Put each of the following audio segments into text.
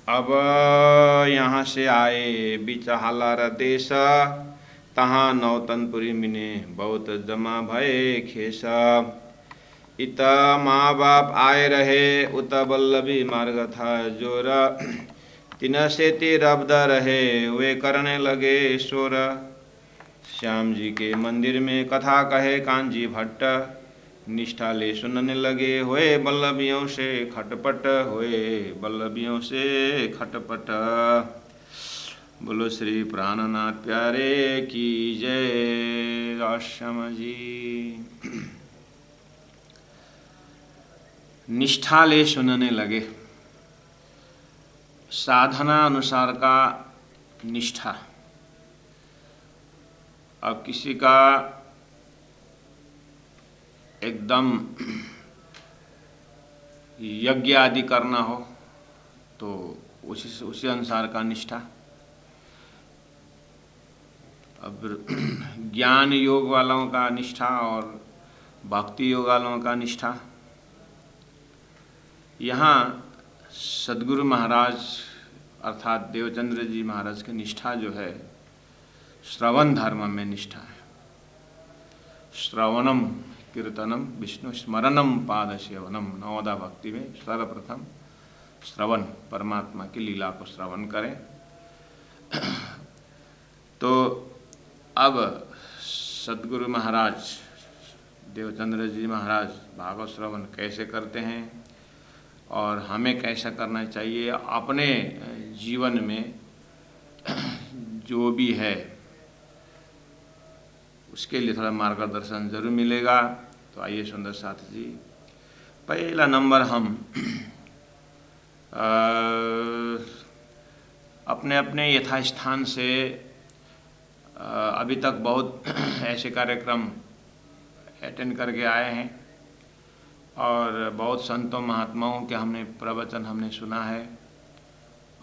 अब यहाँ से आए बिचहालर देश, तहाँ नौतनपुरी मिने बहुत जमा भए खेस। इत माँ बाप आए रहे, उत बल्लभी मार्ग था जोर, तिन से ते रब्द रहे, वे करने लगे शोर। श्याम जी के मंदिर में कथा कहे कांजी भट्ट, निष्ठा ले सुनने लगे, होए बल्लभियों से खटपट, होए बल्लभियों से खटपट। बोलो श्री प्राणनाथ प्यारे की जय। आश्रम जी निष्ठा ले सुनने लगे, साधना अनुसार का निष्ठा। अब किसी का एकदम यज्ञ आदि करना हो तो उसी अनुसार का निष्ठा। अब ज्ञान योग वालों का निष्ठा और भक्ति योग वालों का निष्ठा। यहाँ सद्गुरु महाराज अर्थात देवचंद्र जी महाराज की निष्ठा जो है, श्रवण धर्म में निष्ठा है। श्रवणम कीर्तनम विष्णु स्मरणम पाद सेवनम। नवोदा भक्ति में सर्वप्रथम श्रवण, परमात्मा की लीला को श्रवण करें। तो अब सद्गुरु महाराज देवचंद्र जी महाराज भागवत श्रवण कैसे करते हैं और हमें कैसा करना चाहिए, अपने जीवन में जो भी है उसके लिए थोड़ा मार्गदर्शन जरूर मिलेगा। तो आइए सुंदर साथी जी, पहला नंबर हम अपने अपने यथास्थान से अभी तक बहुत ऐसे कार्यक्रम अटेंड करके आए हैं और बहुत संतों महात्माओं के हमने प्रवचन हमने सुना है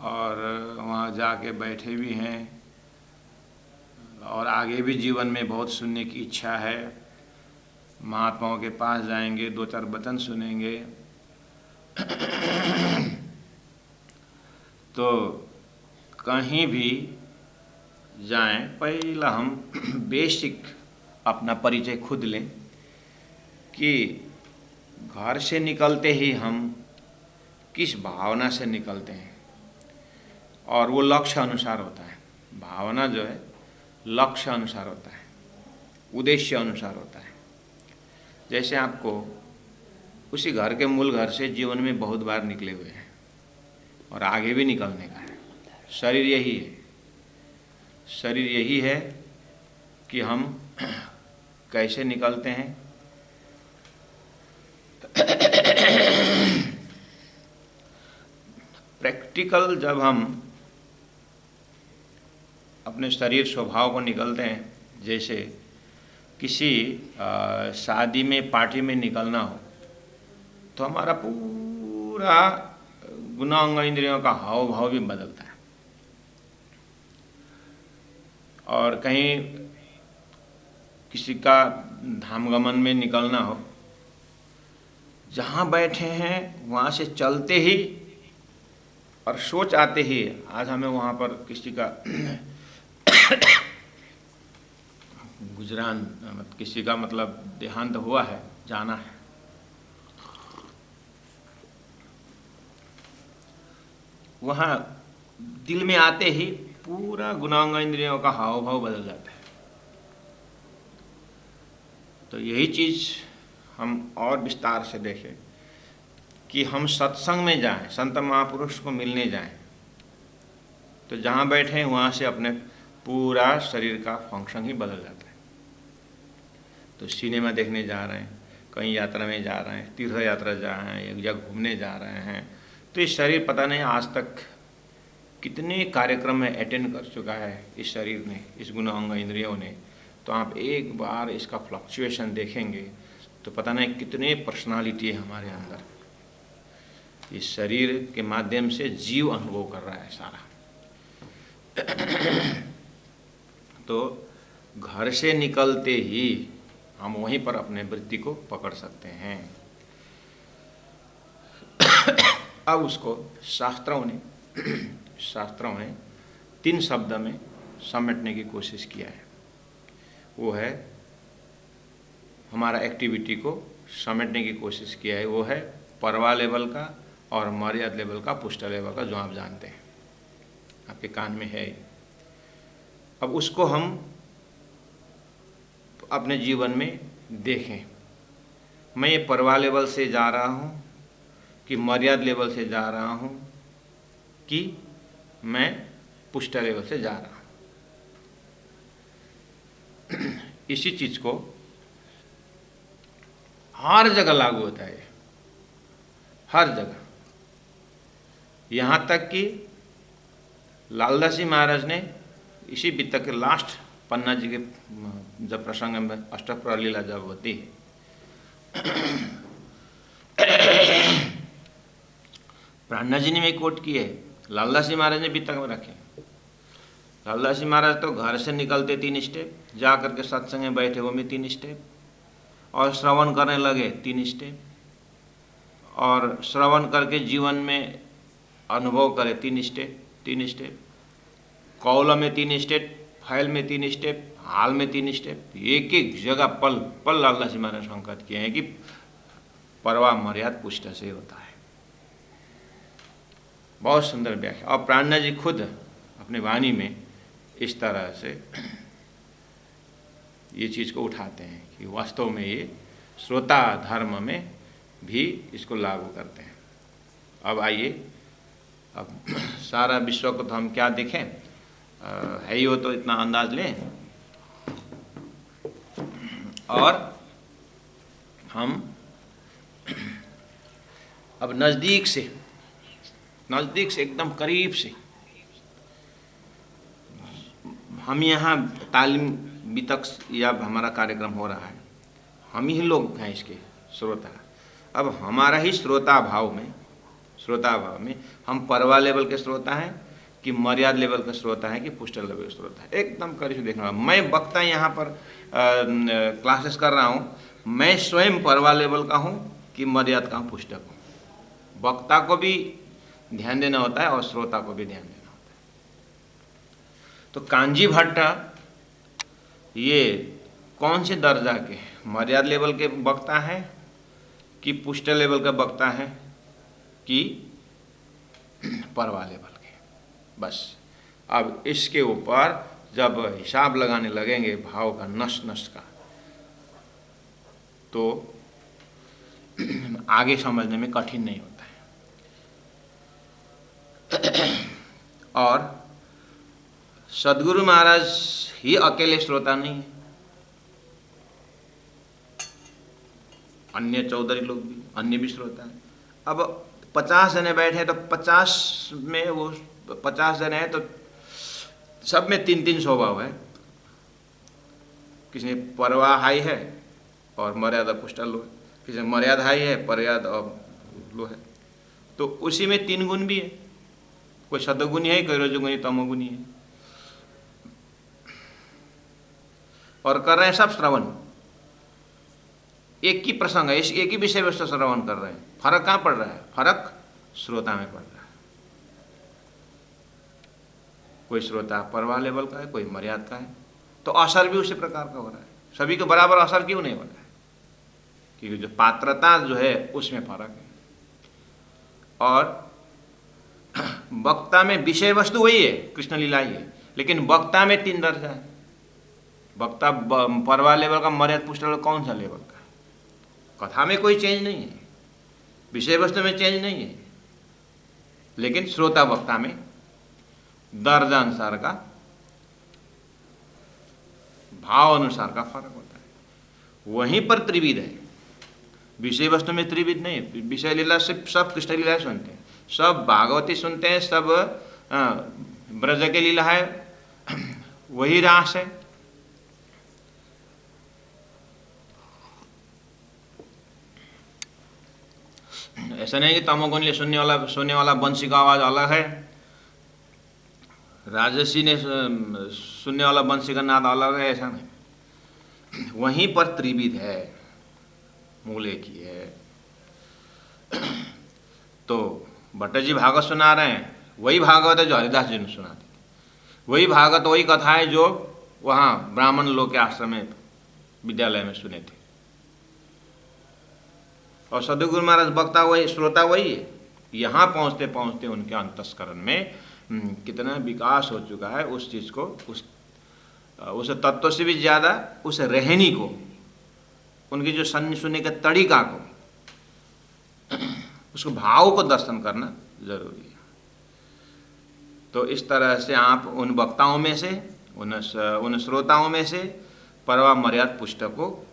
और वहाँ जाके बैठे भी हैं और आगे भी जीवन में बहुत सुनने की इच्छा है। महात्माओं के पास जाएंगे, दो चार वचन सुनेंगे। तो कहीं भी जाएं, पहला हम बेसिक अपना परिचय खुद लें कि घर से निकलते ही हम किस भावना से निकलते हैं और वो लक्ष्य अनुसार होता है। भावना जो है लक्ष्य अनुसार होता है, उद्देश्य अनुसार होता है। जैसे आपको उसी घर के मूल घर से जीवन में बहुत बार निकले हुए हैं और आगे भी निकलने का है। शरीर यही है, शरीर यही है कि हम कैसे निकलते हैं। प्रैक्टिकल जब हम अपने शरीर स्वभाव को निकलते हैं, जैसे किसी शादी में पार्टी में निकलना हो तो हमारा पूरा गुणांग इंद्रियों का हाव भाव भी बदलता है। और कहीं किसी का धामगमन में निकलना हो, जहाँ बैठे हैं वहाँ से चलते ही और सोच आते ही आज हमें वहाँ पर किसी का गुजरान, किसी का मतलब देहांत हुआ है, जाना है, वहाँ दिल में आते ही पूरा गुणांग इंद्रियों का हाव भाव बदल जाता है। तो यही चीज़ हम और विस्तार से देखें कि हम सत्संग में जाएं, संत महापुरुष को मिलने जाएं, तो जहाँ बैठे हैं वहाँ से अपने पूरा शरीर का फंक्शन ही बदल जाता है। तो सिनेमा देखने जा रहे हैं, कहीं यात्रा में जा रहे हैं, तीर्थ यात्रा जा रहे हैं, एक जगह घूमने जा रहे हैं, तो ये शरीर पता नहीं आज तक कितने कार्यक्रम में अटेंड कर चुका है इस शरीर ने, इस गुणांग इंद्रियों ने। तो आप एक बार इसका फ्लक्चुएशन देखेंगे तो पता नहीं कितने पर्सनालिटी है हमारे अंदर। इस शरीर के माध्यम से जीव अनुभव कर रहा है सारा। तो घर से निकलते ही हम वहीं पर अपने वृत्ति को पकड़ सकते हैं। अब उसको शास्त्रों ने शास्त्रों ने 3 शब्द में समेटने की कोशिश किया है। वो है, हमारा एक्टिविटी को समेटने की कोशिश किया है, वो है परवा लेवल का और मर्याद लेवल का, पुष्ट लेवल का, जो आप जानते हैं, आपके कान में है। अब उसको हम अपने जीवन में देखें, मैं ये परवा लेवल से जा रहा हूँ कि मर्याद लेवल से जा रहा हूँ कि मैं पुष्ट लेवल से जा रहा हूँ। इसी चीज़ को हर जगह लागू होता है, हर जगह। यहाँ तक कि लालदास जी महाराज ने इसी वित्त के लास्ट पन्ना जी के जब प्रसंग में अष्टप्रहर लीला जब होती है, प्राणनाथ जी ने भी कोट किए है, लालदास जी महाराज ने वित्तक में रखे। लालदास जी महाराज तो घर से निकलते 3 स्टेप, जा करके सत्संग में बैठे वो में 3 स्टेप, और श्रवण करने लगे 3 स्टेप, और श्रवण करके जीवन में अनुभव करे 3 स्टेप, कौल में 3 स्टेप, फैल में 3 स्टेप, हाल में 3 स्टेप, एक एक जगह पल पल लालदास जी महाराज संकेत किए हैं कि परवा मर्याद पुष्ट से होता है। बहुत सुंदर व्याख्या। और प्राणनाथ जी खुद अपने वाणी में इस तरह से ये चीज़ को उठाते हैं कि वास्तव में ये श्रोता धर्म में भी इसको लागू करते हैं। अब आइए, अब सारा विश्व को तो हम क्या देखें, है ही वो तो इतना अंदाज लें, और हम अब नज़दीक से एकदम करीब से हम यहाँ तालीम वितक या हमारा कार्यक्रम हो रहा है, हम ही लोग हैं इसके श्रोता। अब हमारा ही श्रोता भाव में हम परवा लेवल के श्रोता हैं कि मर्याद लेवल का श्रोता है कि पुष्ट लेवल का श्रोता है, एकदम करीब से देखना। मैं वक्ता यहाँ पर क्लासेस कर रहा हूँ, मैं स्वयं परवा लेवल का हूँ कि मर्याद का हूँ, पुस्तक हूँ। वक्ता को भी ध्यान देना होता है और श्रोता को भी ध्यान देना होता है। तो कांजी भट्ट ये कौन से दर्जा के, मर्याद लेवल के वक्ता हैं कि पुष्ट लेवल का वक्ता है कि परवा लेवल के? बस अब इसके ऊपर जब हिसाब लगाने लगेंगे भाव का, नस नस का, तो आगे समझने में कठिन नहीं होता है। और सद्गुरु महाराज ही अकेले श्रोता नहीं है, अन्य 14 लोग भी, अन्य भी श्रोता है। अब 50 जने बैठे तो 50 में वो 50 जने हैं तो सब में 3-3 स्वभाव है। किसी में परवा हाई है और मर्यादा पुष्ट लो है, किसी में मर्यादा हाई है, मर्यादा लो है। तो उसी में 3 गुण भी है, कोई सतगुणी है, कोई रजोगुणी, तमोगुणी है, और कर रहे हैं सब श्रवण, एक ही प्रसंग है, एक ही विषय वस्तु श्रवण कर रहे हैं। फर्क कहाँ पड़ रहा है? फर्क श्रोता में पड़ रहा है। कोई श्रोता परवा लेवल का है, कोई मर्याद का है, तो असर भी उसी प्रकार का हो रहा है। सभी को बराबर असर क्यों नहीं हो रहा है? क्योंकि जो पात्रता जो है उसमें फर्क है। और वक्ता में विषय वस्तु वही है, कृष्ण लीला ही है, लेकिन वक्ता में 3 दर्जा है। वक्ता परवा लेवल का, मर्याद पुष्ट लेवल कौन सा लेवल का? कथा में कोई चेंज नहीं है, विषय वस्तु में चेंज नहीं है, लेकिन श्रोता वक्ता में दर्जा अनुसार का, भाव अनुसार का फर्क होता है। वहीं पर त्रिविध है, विषय वस्तु में त्रिविध नहीं है। विषय लीला से सब कृष्ण लीला सुनते हैं, सब भागवती सुनते हैं, सब ब्रज के लीला है, वही रास है। ऐसा नहीं कि तमोगुण सुनने वाला बंसी का आवाज अलग है, राजसी ने सुनने वाला बंसी का नाद अलग है, ऐसा नहीं। वहीं पर त्रिविध है, मूल एक ही है। तो भट्ट जी भागवत सुना रहे हैं, वही भागवत है जो हरिदास जी ने सुनाते थे, वही भागवत वही कथाएं जो वहाँ ब्राह्मण लोग के आश्रम में विद्यालय में सुने थे। और सदगुरु महाराज वक्ता वही, श्रोता वही है। यहाँ पहुँचते पहुँचते उनके अंतस्करण में कितना विकास हो चुका है उस चीज़ को, उस तत्व से भी ज़्यादा उस रहनी को, उनकी जो सुनने के तरीका को, उसको भाव को दर्शन करना जरूरी है। तो इस तरह से आप उन वक्ताओं में से, उन श्रोताओं में से परवा मर्याद पुस्तक को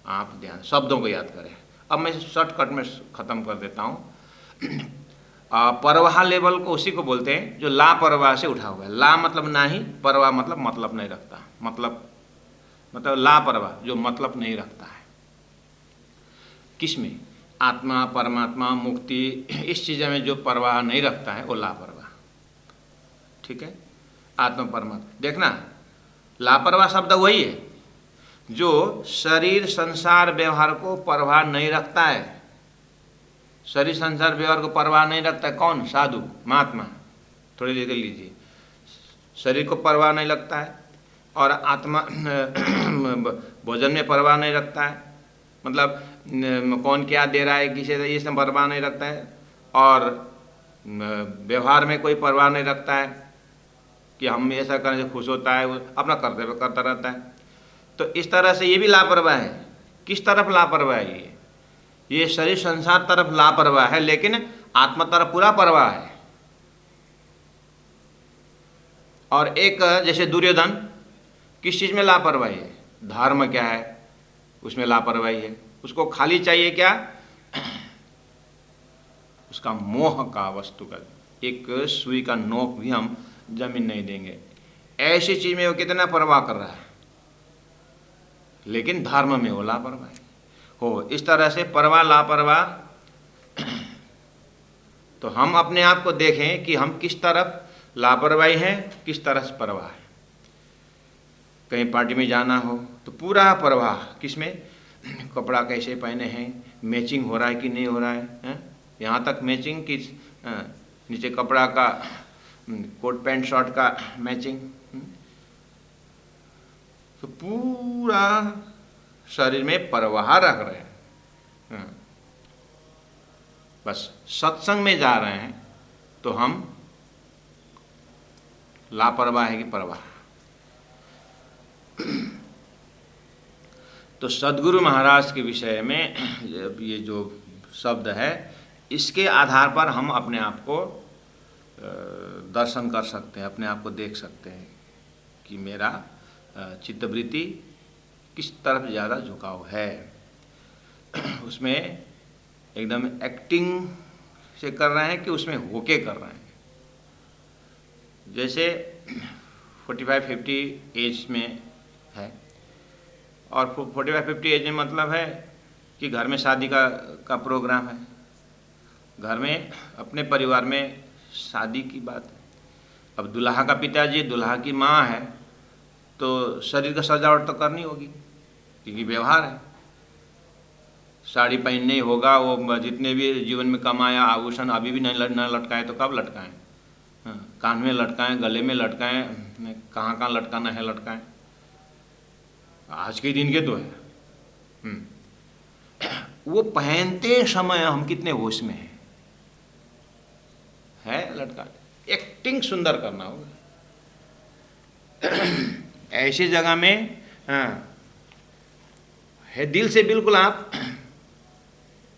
आप ध्यान, शब्दों को याद करें। अब मैं शॉर्टकट में ख़त्म कर देता हूँ। परवाह लेवल को उसी को बोलते हैं जो लापरवाह से उठा हुआ है। ला मतलब नाही, परवाह मतलब नहीं रखता, मतलब लापरवाह जो मतलब नहीं रखता है। किसमें? आत्मा, परमात्मा, मुक्ति, इस चीज़ में जो परवाह नहीं रखता है वो लापरवाह। ठीक है, आत्मा परमात्मा देखना, लापरवाह शब्द वही है जो शरीर संसार व्यवहार को परवाह नहीं रखता है। शरीर संसार व्यवहार को परवाह नहीं रखता है कौन? साधु, महात्मा। थोड़ी देर लीजिए, शरीर को परवाह नहीं लगता है, और आत्मा भोजन में परवाह नहीं रखता है, मतलब कौन क्या दे रहा है किसे, ये सब परवाह नहीं रखता है, और व्यवहार में कोई परवाह नहीं रखता है कि हम ऐसा करने से खुश होता है, वो अपना कर्तव्य करता रहता है। तो इस तरह से ये भी लापरवाह है। किस तरफ लापरवाह है? ये शरीर संसार तरफ लापरवाह है, लेकिन आत्मा तरफ पूरा परवाह है। और एक जैसे दुर्योधन, किस चीज़ में लापरवाही है? धर्म क्या है उसमें लापरवाही है। उसको खाली चाहिए क्या? उसका मोह का, वस्तु का, एक सुई का नोक भी हम जमीन नहीं देंगे, ऐसी चीज में वो कितना परवाह कर रहा है, लेकिन धर्म में वो लापरवाह हो। इस तरह से परवाह लापरवाह। तो हम अपने आप को देखें कि हम किस तरफ लापरवाही हैं, किस तरह से परवाह है। कहीं पार्टी में जाना हो तो पूरा परवाह किसमें? कपड़ा कैसे पहने हैं, मैचिंग हो रहा है कि नहीं हो रहा है, यहाँ तक मैचिंग कि नीचे कपड़ा का, कोट पैंट शर्ट का मैचिंग। तो पूरा शरीर में परवाह रख रहे हैं। बस सत्संग में जा रहे हैं तो हम लापरवाह है कि परवाह। तो सद्गुरु महाराज के विषय में ये जो शब्द है, इसके आधार पर हम अपने आप को दर्शन कर सकते हैं, अपने आप को देख सकते हैं कि मेरा चित्तवृत्ति किस तरफ ज़्यादा झुकाव है। उसमें एकदम एक्टिंग से कर रहे हैं कि उसमें होके कर रहे हैं। जैसे 45-50 एज में है, और 45-50 एज में मतलब है कि घर में शादी का प्रोग्राम है, घर में अपने परिवार में शादी की बात है। अब दुल्हा का पिताजी, दुल्हा की माँ है, तो शरीर का सजावट तो करनी होगी क्योंकि व्यवहार है। साड़ी पहनने ही होगा, वो जितने भी जीवन में कमाया आभूषण अभी भी नहीं लटकाएं तो कब लटकाएं? कान में लटकाएं, गले में लटकाएं, कहाँ कहाँ लटकाना है लटकाएं। आज के दिन के तो है। वो पहनते समय हम कितने होश में है लटका, एक्टिंग सुंदर करना होगा। ऐसी जगह में है दिल से बिल्कुल आप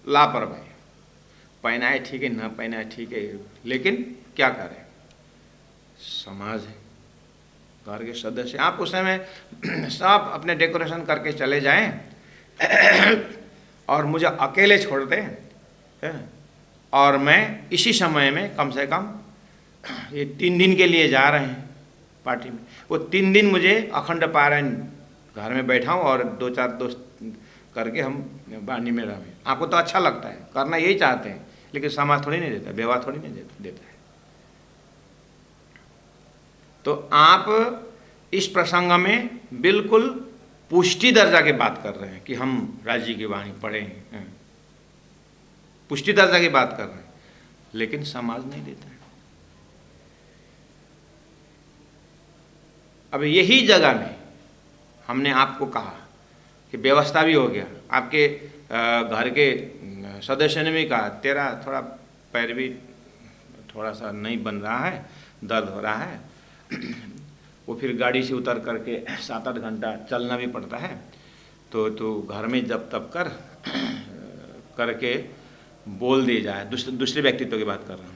लापरवाही। पहना है ठीक है, ना पहना है ठीक है, लेकिन क्या करें? समाज है, घर के सदस्य। आप उस समय सब अपने डेकोरेशन करके चले जाएं और मुझे अकेले छोड़ दें, और मैं इसी समय में कम से कम ये 3 दिन के लिए जा रहे हैं पार्टी में, वो 3 दिन मुझे अखंड पारायण घर में बैठा हूँ और 2-4 दोस्त करके हम वाणी में रहें। आपको तो अच्छा लगता है, करना यही चाहते हैं, लेकिन समाज थोड़ी नहीं देता, व्यवहार थोड़ी नहीं देता है। तो आप इस प्रसंग में बिल्कुल पुष्टि दर्जा की बात कर रहे हैं कि हम राज्य की वाणी पढ़े हैं, पुष्टि दर्जा की बात कर रहे हैं, लेकिन समाज नहीं देता है। अब यही जगह में हमने आपको कहा कि व्यवस्था भी हो गया, आपके घर के सदस्य ने भी कहा तेरा थोड़ा पैर भी थोड़ा सा नहीं बन रहा है, दर्द हो रहा है, वो फिर गाड़ी से उतर करके 7-8 घंटा चलना भी पड़ता है, तो घर में जब तब करके बोल दिए जाए। दूसरे व्यक्तित्व की बात कर रहा हूँ,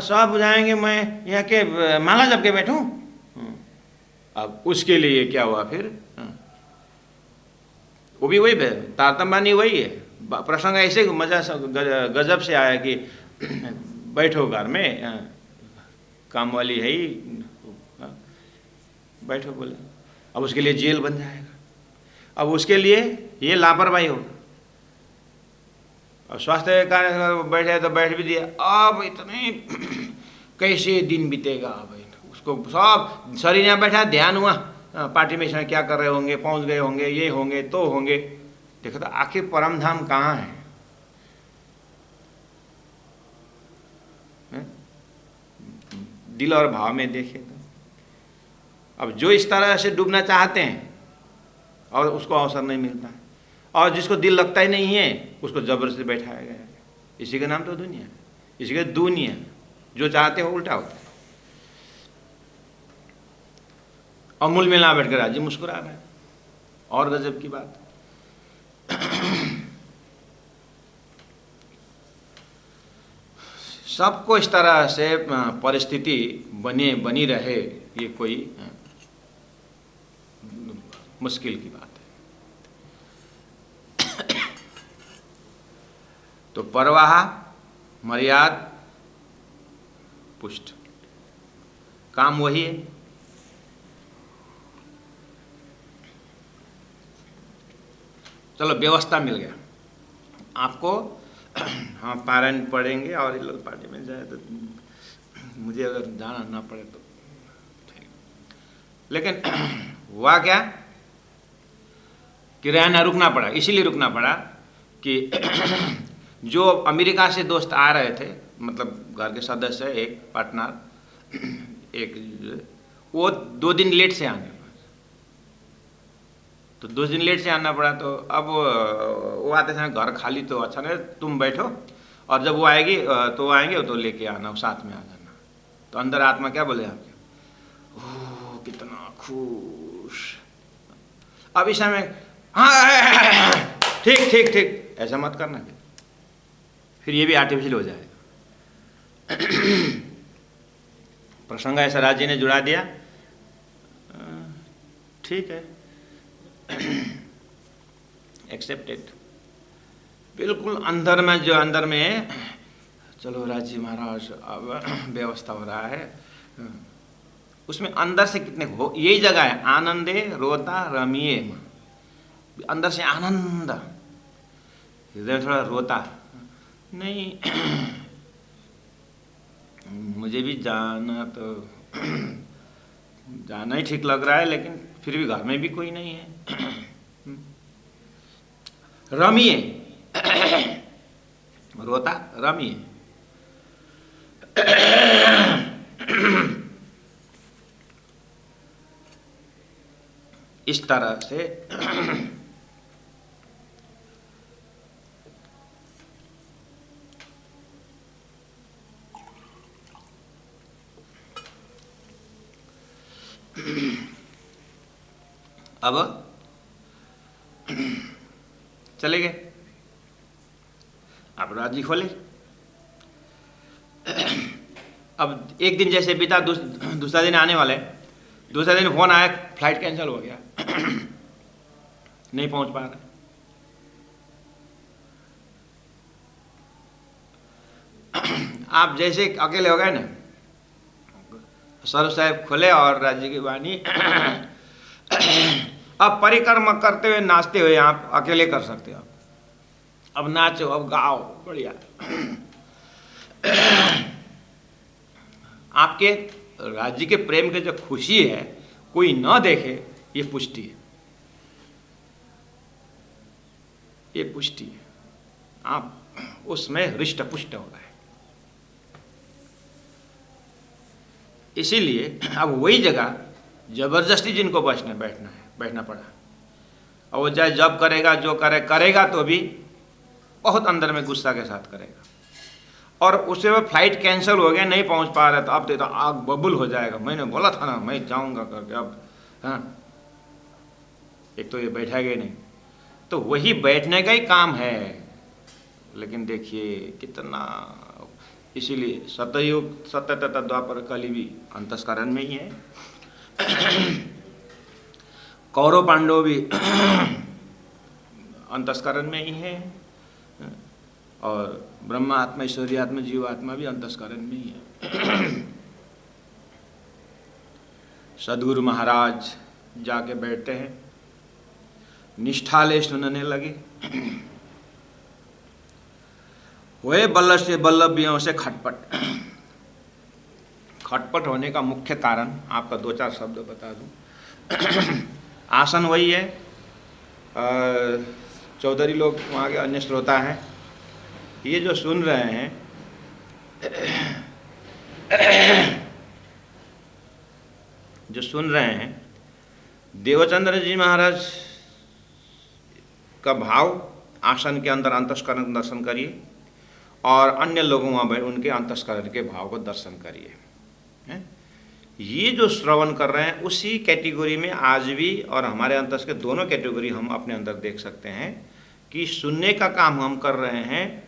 सब बुझाएंगे, मैं यहाँ के माला जप के बैठूँ। अब उसके लिए क्या हुआ फिर, वो भी वही तारतम्बानी वही है। प्रसंग ऐसे मजा गजब से आया कि बैठो घर में, काम वाली है ही, बैठो बोले। अब उसके लिए जेल बन जाएगा, अब उसके लिए ये लापरवाही होगा। अब स्वास्थ्य कार्य बैठे तो बैठ भी दिया, अब इतने कैसे दिन बीतेगा भाई, उसको सब शरीर यहाँ बैठा, ध्यान हुआ पार्टी में क्या कर रहे होंगे, पहुंच गए होंगे, ये होंगे तो होंगे। देखो तो आखिर परम धाम कहाँ है? दिल और भाव में देखे तो अब जो इस तरह से डूबना चाहते हैं और उसको अवसर नहीं मिलता है, और जिसको दिल लगता ही नहीं है उसको जबरदस्ती बैठाया गया है। इसी का नाम तो दुनिया है, इसी का दुनिया। जो चाहते हो उल्टा होता है। अमूल में ना बैठ कर राजी मुस्कुरा रहा है, और गजब की बात। सबको इस तरह से परिस्थिति बनी रहे, ये कोई मुश्किल की बात है। तो परवाह, मर्याद, पुष्ट, काम वही है। चलो व्यवस्था मिल गया आपको, हाँ पारायण पढ़ेंगे और ये लोग पार्टी में जाए तो मुझे अगर जाना ना पड़े तो ठीक। लेकिन हुआ क्या कि रहना रुकना पड़ा। इसीलिए रुकना पड़ा कि जो अमेरिका से दोस्त आ रहे थे, मतलब घर के सदस्य, एक पार्टनर, एक, वो 2 दिन लेट से आने, तो 2 दिन लेट से आना पड़ा। तो अब वो आते समय घर खाली तो अच्छा नहीं, तुम बैठो और जब वो आएगी तो वो आएंगे तो लेके आना, साथ में आ जाना। तो अंदर आत्मा क्या बोले आपके, ओह कितना खुश। अब इस समय हाँ ठीक ठीक ठीक ऐसा मत करना, फिर ये भी आर्टिफिशियल हो जाएगा। प्रसंग ऐसा राज जी ने जुड़ा दिया, ठीक है, एक्सेप्टेड। बिल्कुल अंदर में, जो अंदर में, चलो राजी महाराज अब व्यवस्था हो रहा है, उसमें अंदर से कितने हो, यही जगह है, आनंदे रोता रमिए। अंदर से आनंद, हृदय थोड़ा रोता नहीं। मुझे भी जाना तो जाना ही ठीक लग रहा है, लेकिन फिर भी घर में भी कोई नहीं है। रमिए, रोता रमिए। इस तरह से अब चले गए, अब राजी खोले। अब एक दिन जैसे बीता, दूसरा दिन आने वाले, दूसरा दिन फोन आया फ्लाइट कैंसिल हो गया, नहीं पहुंच पा रहा। आप जैसे अकेले हो गए ना, सर साहब खोले और राज्य की वाणी, अब परिक्रमा करते हुए नाचते हुए आप अकेले कर सकते हो। अब नाचो, अब गाओ, बढ़िया। आपके राज्य के प्रेम के जो खुशी है कोई न देखे, ये पुष्टि है, ये पुष्टि है। आप उसमें हृष्ट पुष्ट हो गए। इसीलिए अब वही जगह जबरदस्ती जिनको बैठना पड़ा। और वो चाहे जब करेगा जो करेगा तो भी बहुत अंदर में गुस्सा के साथ करेगा। और उससे वो फ्लाइट कैंसिल हो गया, नहीं पहुंच पा रहा, तो अब तो आग बबुल हो जाएगा, मैंने बोला था ना मैं जाऊंगा करके। अब हाँ, एक तो ये बैठेगा ही नहीं, तो वही बैठने का ही काम है। लेकिन देखिए कितना, इसीलिए सतयुग सत्य तथा द्वापर कली भी अंतस्करण में ही है। कौरव पांडव भी अंतस्करण में ही है, और ब्रह्मा आत्मा ईश्वरी आत्मा जीव आत्मा भी अंतस्करण में ही है। सदगुरु महाराज जाके बैठते हैं, निष्ठाले सुनने लगे। हुए बल्लभ से बल्लभियों से खटपट। खटपट होने का मुख्य कारण आपका 2-4 शब्द बता दूं। आसन वही है, चौधरी लोग वहाँ के अन्य श्रोता हैं, ये जो सुन रहे हैं देवचंद्र जी महाराज का भाव आसन के अंदर अंतस्करण दर्शन करिए, और अन्य लोगों वहाँ बैठ उनके अंतस्करण के भाव को दर्शन करिए। ये जो श्रवण कर रहे हैं उसी कैटेगरी में आज भी, और हमारे अंतस के दोनों कैटेगरी हम अपने अंदर देख सकते हैं कि सुनने का काम हम कर रहे हैं,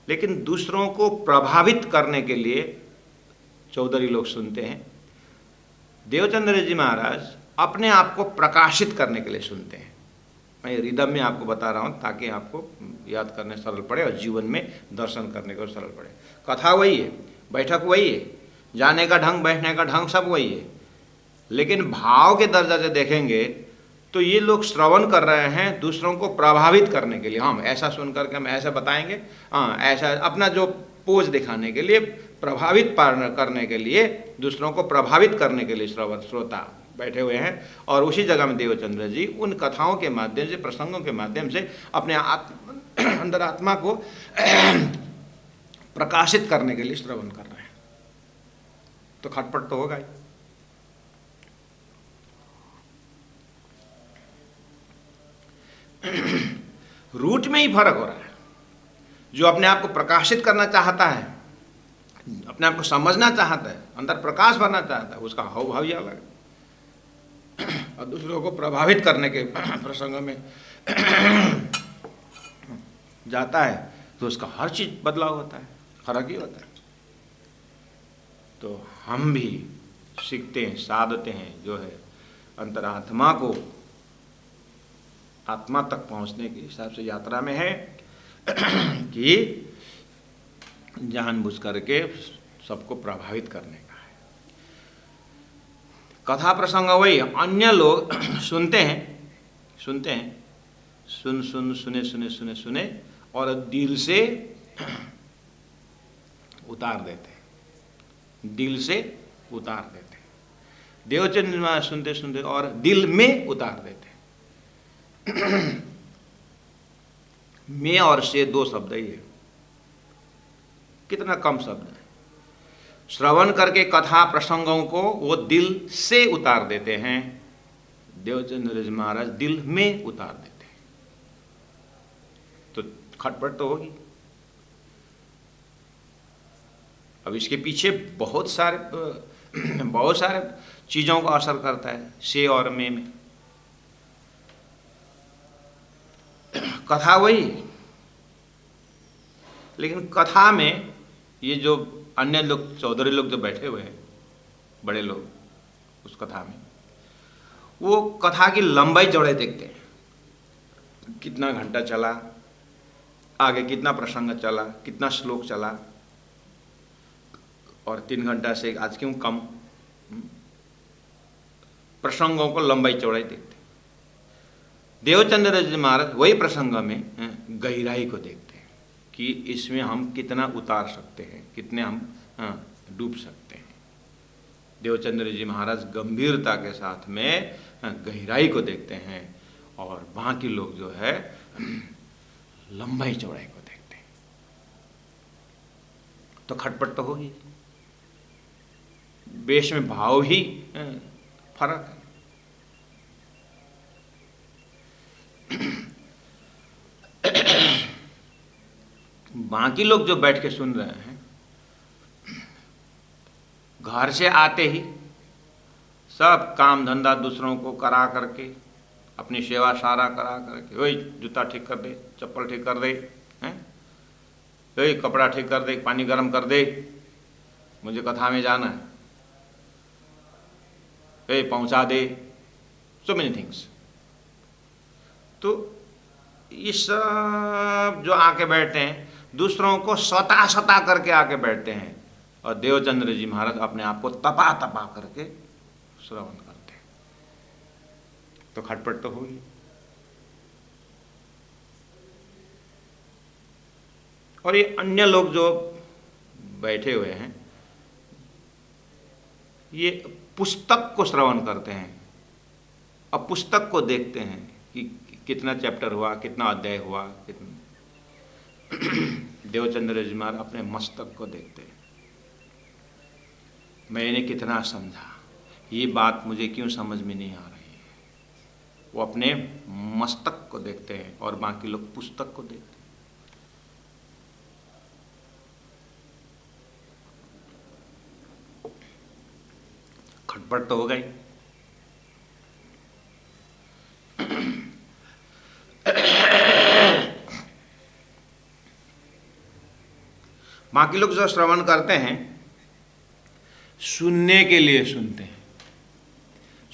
लेकिन दूसरों को प्रभावित करने के लिए चौधरी लोग सुनते हैं। देवचंद्र जी महाराज अपने आप को प्रकाशित करने के लिए सुनते हैं। मैं रिदम में आपको बता रहा हूँ ताकि आपको याद करने सरल पड़े और जीवन में दर्शन करने को सरल पड़े। कथा वही है, बैठक वही है, जाने का ढंग बैठने का ढंग सब वही है, लेकिन भाव के दर्जा से देखेंगे तो ये लोग श्रवण कर रहे हैं दूसरों को प्रभावित करने के लिए। हम ऐसा सुन करके हम ऐसा बताएंगे, हाँ ऐसा, अपना जो पोज दिखाने के लिए, प्रभावित करने के लिए, दूसरों को प्रभावित करने के लिए श्रोता बैठे हुए हैं। और उसी जगह में देवचंद्र जी उन कथाओं के माध्यम से, प्रसंगों के माध्यम से अपने अंदर आत्मा को प्रकाशित करने के लिए श्रवण कर रहे हैं। तो खटपट तो होगा ही। रूट में ही फर्क हो रहा है। जो अपने आप को प्रकाशित करना चाहता है, अपने आप को समझना चाहता है, अंदर प्रकाश भरना चाहता है, उसका हाव भाव ही अलग है। और दूसरों को प्रभावित करने के प्रसंग में जाता है तो उसका हर चीज बदलाव होता है, फर्क ही होता है। तो हम भी सीखते हैं, साधते हैं, जो है अंतरात्मा को आत्मा तक पहुंचने के हिसाब से यात्रा में है कि जानबूझ करके सबको प्रभावित करने का है। कथा प्रसंग वही, अन्य लोग सुनते हैं, सुने और दिल से उतार देते हैं, देवचंद्र महाराज सुनते और दिल में उतार देते हैं। में और से 2 शब्द ही है, कितना कम शब्द है। श्रवण करके कथा प्रसंगों को वो दिल से उतार देते हैं, देवचंद्र जी महाराज दिल में उतार देते हैं। तो खटपट तो होगी। अब इसके पीछे बहुत सारे चीजों का असर करता है, से और में। कथा वही, लेकिन कथा में ये जो अन्य लोग, चौधरी लोग जो बैठे हुए हैं, बड़े लोग, उस कथा में वो कथा की लंबाई चौड़ाई देखते हैं। कितना घंटा चला, आगे कितना प्रसंग चला, कितना श्लोक चला, और 3 घंटा से आज क्यों कम। प्रसंगों को लंबाई चौड़ाई देखते। देवचंद्र जी महाराज वही प्रसंग में गहराई को देखते हैं कि इसमें हम कितना उतार सकते हैं, कितने हम डूब सकते हैं। देवचंद्र जी महाराज गंभीरता के साथ में गहराई को देखते हैं, और बाकी लोग जो है लंबाई चौड़ाई को देखते हैं। तो खटपट तो होगी। वेश में भाव ही फर्क है। बाकी लोग जो बैठ के सुन रहे हैं, घर से आते ही सब काम धंधा दूसरों को करा करके, अपनी सेवा सारा करा करके, वही जूता ठीक कर दे, चप्पल ठीक कर दे, हैं, वही कपड़ा ठीक कर दे, पानी गर्म कर दे, मुझे कथा में जाना है, वही पहुंचा दे, सो मेनी थिंग्स। तो ये सब जो आके बैठते हैं, दूसरों को सता करके आके बैठते हैं, और देवचंद्र जी महाराज अपने आप को तपा करके श्रवण करते हैं, तो खटपट तो होगी। और ये अन्य लोग जो बैठे हुए हैं, ये पुस्तक को श्रवण करते हैं, और पुस्तक को देखते हैं कि कितना चैप्टर हुआ, कितना अध्याय हुआ, कितना। देवचंद्र जी महाराज अपने मस्तक को देखते हैं, मैंने कितना समझा, ये बात मुझे क्यों समझ में नहीं आ रही है। वो अपने मस्तक को देखते हैं, और बाकी लोग पुस्तक को देखते हैं। खटपट तो हो गई। बाकी लोग जो श्रवण करते हैं, सुनने के लिए सुनते हैं,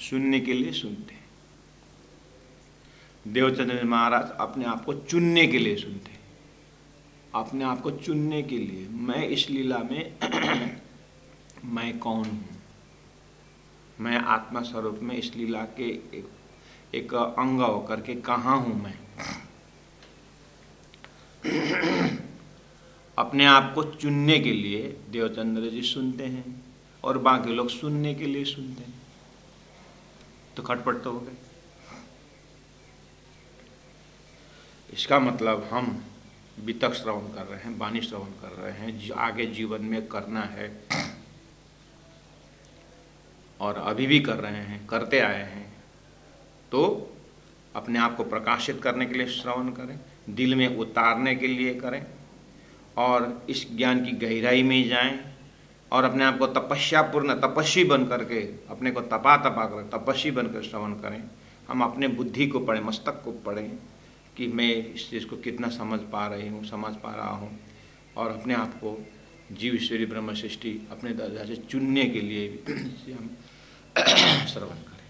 सुनने के लिए सुनते हैं। देवचंद्र महाराज अपने आप को चुनने के लिए सुनते हैं, अपने आप को चुनने के लिए, मैं इस लीला में मैं कौन हूँ, मैं आत्मा स्वरूप में इस लीला के एक अंग होकर के कहाँ हूँ मैं। अपने आप को चुनने के लिए देवचंद्र जी सुनते हैं, और बाकी लोग सुनने के लिए सुनते हैं, तो खटपट तो हो गए। इसका मतलब हम वितक श्रवण कर रहे हैं, वाणी श्रवण कर रहे हैं, आगे जीवन में करना है, और अभी भी कर रहे हैं, करते आए हैं, तो अपने आप को प्रकाशित करने के लिए श्रवण करें, दिल में उतारने के लिए करें, और इस ज्ञान की गहराई में जाएं, और अपने आप को तपस्वी बन करके, अपने को तपा कर तपस्वी बनकर श्रवण करें। हम अपने बुद्धि को पढ़ें, मस्तक को पढ़ें कि मैं इस चीज़ को कितना समझ पा रही हूँ, समझ पा रहा हूँ, और अपने आप को जीव ईश्वरी ब्रह्म सृष्टि अपने दर्जा से चुनने के लिए भी हम श्रवण करें।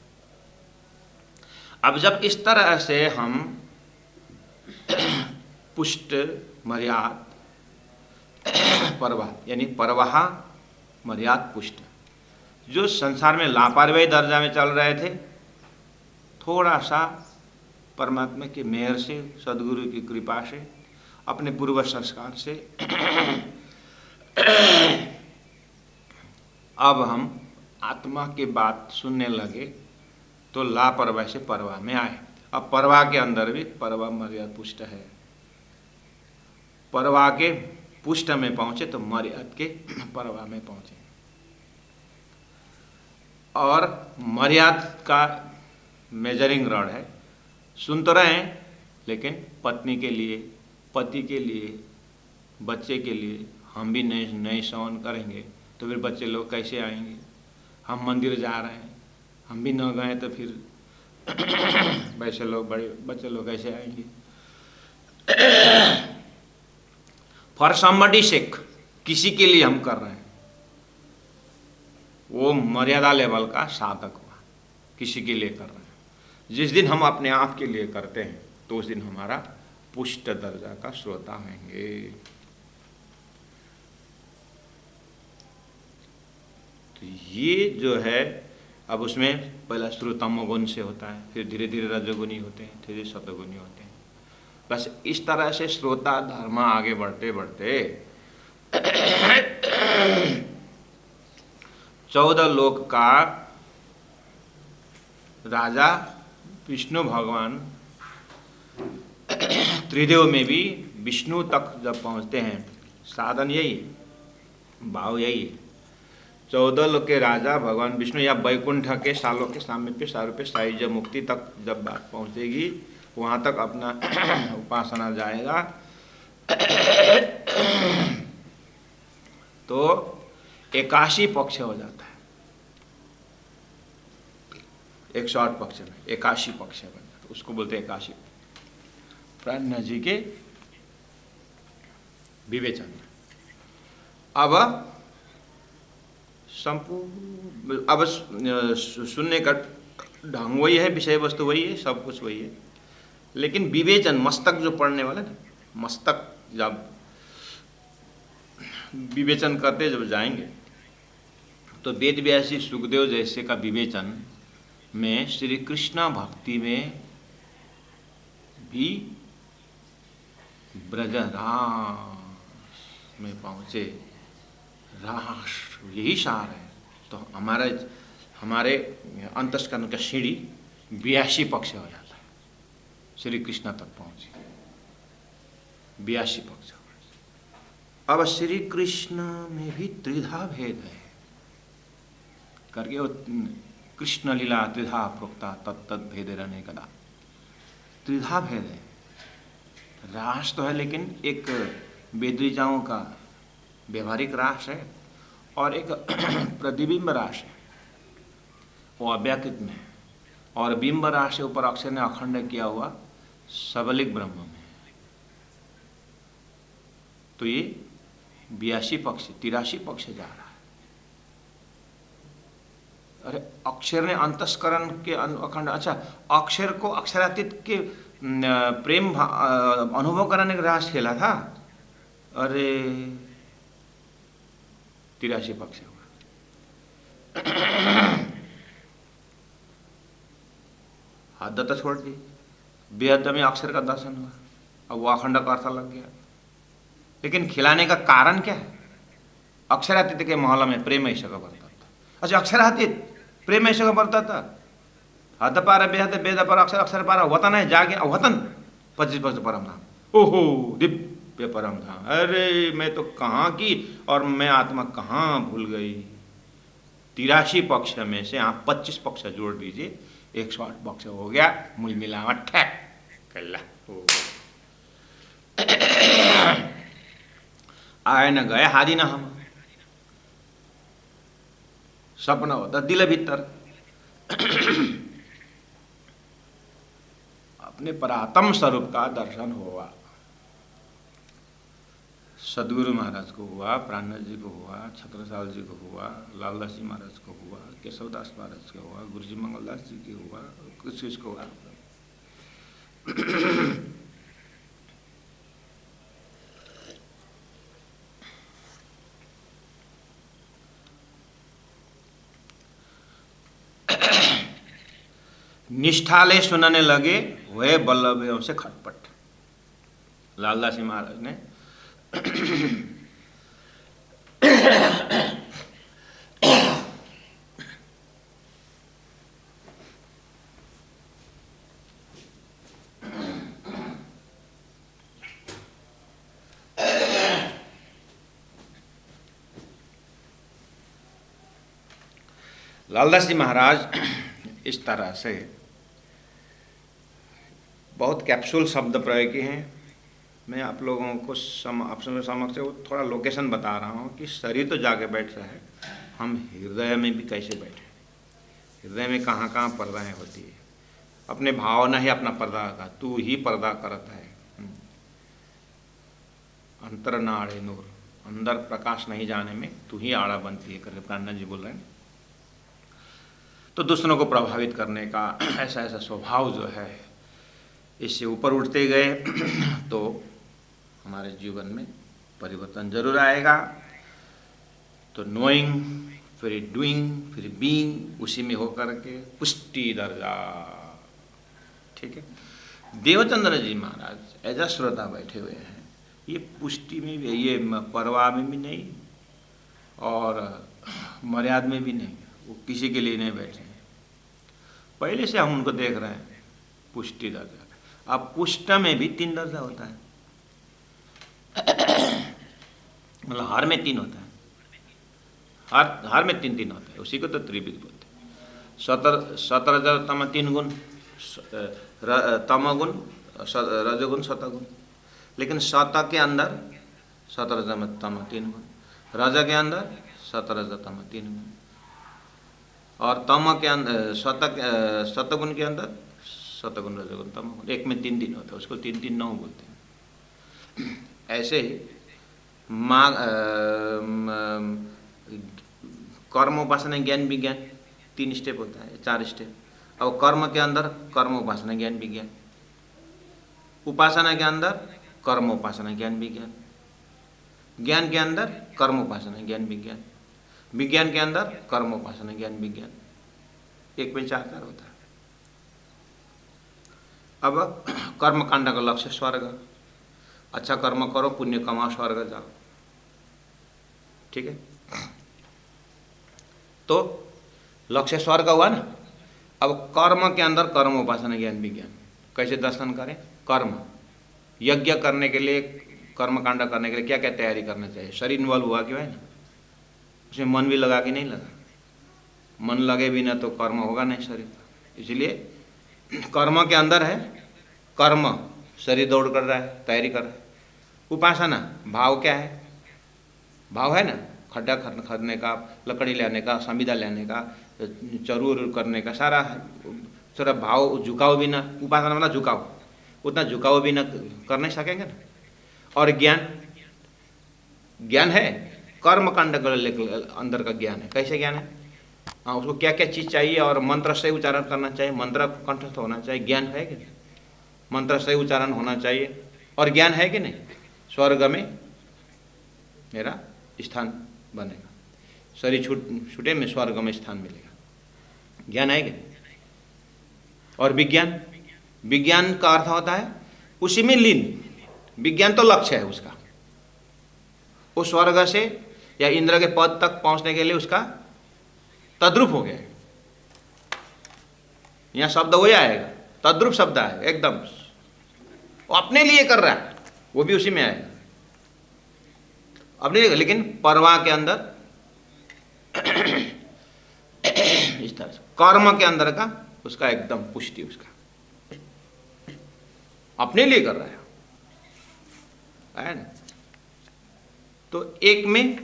अब जब इस तरह से हम पुष्ट मर्याद परवा, यानी परवाह मर्याद पुष्ट, जो संसार में लापरवाही दर्जा में चल रहे थे, थोड़ा सा परमात्मा की मेहर से, सदगुरु की कृपा से, अपने पूर्व संस्कार से अब हम आत्मा की बात सुनने लगे, तो लापरवाही से परवाह में आए। अब परवाह के अंदर भी परवाह मर्याद पुष्ट है। परवाह के पुष्ट में पहुंचे तो मर्याद के परवाह में पहुंचे। और मर्याद का मेजरिंग रॉड है, सुन तो रहे हैं, लेकिन पत्नी के लिए, पति के लिए, बच्चे के लिए हम भी नए श्रवण करेंगे तो फिर बच्चे लोग कैसे आएंगे। हम मंदिर जा रहे हैं, हम भी न गए तो फिर वैसे लोग, बड़े बच्चे लोग कैसे आएंगे। फॉर समबडी सेक, किसी के लिए हम कर रहे हैं, वो मर्यादा लेवल का साधक हुआ, किसी के लिए कर रहे हैं। जिस दिन हम अपने आप के लिए करते हैं तो उस दिन हमारा पुष्ट दर्जा का श्रोता होंगे। तो ये जो है, अब उसमें पहला शुरू तमोगुण से होता है, फिर धीरे धीरे रजोगुणी होते हैं, धीरे धीरे सतोगुणी होते हैं। बस इस तरह से श्रोता धर्म आगे बढ़ते बढ़ते 14 लोक का राजा विष्णु भगवान त्रिदेव में भी विष्णु तक जब पहुंचते हैं, साधन यही है, भाव यही है 14 लोक के राजा भगवान विष्णु या वैकुंठ के सालों के सामने पे सारों पे सायुज्य मुक्ति तक जब बात पहुंचेगी, वहां तक अपना उपासना जाएगा तो 81 पक्ष हो जाता है। 108 पक्ष में 81 पक्ष बन जाता है, उसको बोलते हैं 81। प्राज्ञ जी के विवेचन। अब संपूर्ण, अब सुनने का ढंग वही है, विषय वस्तु वही है, सब कुछ वही है, लेकिन विवेचन मस्तक जो पढ़ने वाला ना, मस्तक जब विवेचन करते जब जाएंगे तो वेद व्यासी सुखदेव जैसे का विवेचन में श्री कृष्ण भक्ति में भी ब्रज रास में पहुँचे, रास यही सार है। तो हमारे अंतस्करण का सीढ़ी 82 पक्ष हो जाता है, श्री कृष्ण तक पहुँचे 82 पक्ष। अब श्री कृष्ण में भी त्रिधा भेद है करके, वो कृष्ण लीला त्रिधा प्रोक्ता तत्त भेद रहने कदा, त्रिधा भेद है। रास तो है, लेकिन एक वेदऋचाओं का व्यवहारिक रास है और एक प्रतिबिंब रास है, वो अव्याकृत में है, और बिंब रास के ऊपर अक्षर ने अखंड किया हुआ सबलिक ब्रह्म में। तो ये 82 पक्ष 83 पक्ष जा रहा है। अरे अक्षर ने अंतस्करण के अखंड, अच्छा अक्षर को अक्षरातीत के प्रेम अनुभव कराने का रास खेला था। अरे 83 पक्ष हुआ। हद तो छोड़ दी, बेहद में अक्षर का दर्शन हुआ, अब वो अखंड का अर्थ लग गया। लेकिन खिलाने का कारण क्या है? अक्षरातीत के महल में प्रेम ऐसा का बढ़ता था। अच्छा अक्षरातीत प्रेम ऐसा का बढ़ता था, हद पार बेहद बेद पर अक्षर अक्षर पार वतन है जागे वतन 25 परम धाम, ओहो दिव्य परम धाम। अरे मैं तो कहाँ की और मैं आत्मा कहाँ भूल गई। 83 पक्ष में से आप 25 पक्ष जोड़ दीजिए, 108 पक्ष हो गया। मूल मिलावट है कल्ला आए न गए हादी न हम, सपना होता दिल भीतर अपने परात्म स्वरूप का दर्शन हुआ। सदगुरु महाराज को हुआ, प्राणनाथ जी को हुआ, छत्रसाल जी को हुआ, लालदास जी महाराज को हुआ, केशवदास महाराज को हुआ, गुरुजी मंगलदास जी को हुआ, कुछ किसको हुआ। निष्ठाले सुनने लगे हुए बल्लभ से खटपट। लालदास जी महाराज ने लालदास जी महाराज इस तरह से बहुत कैप्सूल शब्द प्रयोग किए हैं। मैं आप लोगों को आप समक्ष थोड़ा लोकेशन बता रहा हूँ कि शरीर तो जाके बैठ रहा है, हम हृदय में भी कैसे बैठे, हृदय में कहाँ कहाँ पर्दाएँ होती है। अपने भावना ही अपना पर्दा का, तू ही पर्दा करता है। अंतर न आड़े नूर, अंदर प्रकाश नहीं जाने में तू ही आड़ा बनती है करके प्राणनाथ जी बोल रहे हैं। तो दूसरों को प्रभावित करने का ऐसा ऐसा स्वभाव जो है, इससे ऊपर उठते गए तो हमारे जीवन में परिवर्तन जरूर आएगा। तो नोइंग, फिर डूइंग, फिर बीइंग, उसी में होकर के पुष्टि दर्जा। ठीक है, देवचंद्र जी महाराज ऐसा श्रोता बैठे हुए हैं, ये पुष्टि में भी, ये परवाह में भी नहीं और मर्याद में भी नहीं, वो किसी के लिए नहीं बैठे हैं। पहले से हम उनको देख रहे हैं पुष्टि दर्जा। अब पुष्ट में भी 3 दर्जा होता है, मतलब हर में 3 होता है। हर में 3 होता है, उसी को तो त्रिविध बोलते हैं। 17 तम 3 गुण, तमगुण, रजोगुण, सतगुण। लेकिन सत के अंदर 17 तम 3 गुण, रज के अंदर 17 तम 3 गुण, और तम के अंदर सतगुण के अंदर सतगुण, रजोगुण, तमगुण। एक में 3 होता है, उसको 3 9 बोलते हैं। ऐसे ही कर्म उपासना ज्ञान विज्ञान 3 स्टेप होता है, 4 स्टेप। अब कर्म के अंदर कर्म उपासना ज्ञान विज्ञान, उपासना के अंदर कर्म उपासना ज्ञान विज्ञान, ज्ञान के अंदर कर्म उपासना ज्ञान विज्ञान, विज्ञान के अंदर कर्म उपासना ज्ञान विज्ञान। एक में 4 होता है। अब कर्म कांड का लक्ष्य स्वर्ग, अच्छा कर्म करो, पुण्य कमाओ, स्वर्ग जाओ, ठीक है। तो लक्ष्य स्वर्ग हुआ ना। अब कर्म के अंदर कर्म उपासना ज्ञान विज्ञान कैसे दर्शन करें। कर्म यज्ञ करने के लिए, कर्म कांड करने के लिए क्या क्या तैयारी करना चाहिए। शरीर इन्वॉल्व हुआ क्यों है ना, उसमें मन भी लगा कि नहीं लगा। मन लगे बिना तो कर्म होगा नहीं शरीर। इसलिए कर्म के अंदर है कर्म, शरीर दौड़ कर रहा है, तैयारी कर रहा है। उपासना भाव क्या है, भाव है ना, खड्डा खदने का, लकड़ी लाने का, संविदा लाने का, चरूर करने का, सारा भाव, झुकाव बिना। उपासना मतलब झुकाव, उतना झुकाव बिना कर नहीं सकेंगे ना। और ज्ञान है कर्म कांड अंदर का ज्ञान है। कैसे ज्ञान है, हाँ, उसको क्या क्या चीज़ चाहिए, और मंत्र से उच्चारण करना चाहिए, मंत्र कंठस्थ होना चाहिए। ज्ञान है कि नहीं, मंत्र से उच्चारण होना चाहिए। और ज्ञान है कि नहीं, स्वर्ग में मेरा स्थान बनेगा, शरीर छूटे में स्वर्ग में स्थान मिलेगा। ज्ञान है कि नहीं। और विज्ञान, विज्ञान का अर्थ होता है उसी में लीन। विज्ञान तो लक्ष्य है उसका, उस स्वर्ग से या इंद्र के पद तक पहुंचने के लिए उसका तद्रूप हो गया। यहाँ शब्द वही आएगा, तद्रूप शब्द आएगा एकदम। वो अपने लिए कर रहा है, वो भी उसी में आएगा अपने लिए। लेकिन परवाह के अंदर इस तरह से कर्म के अंदर का उसका एकदम पुष्टि, उसका अपने लिए कर रहा है ना। तो एक में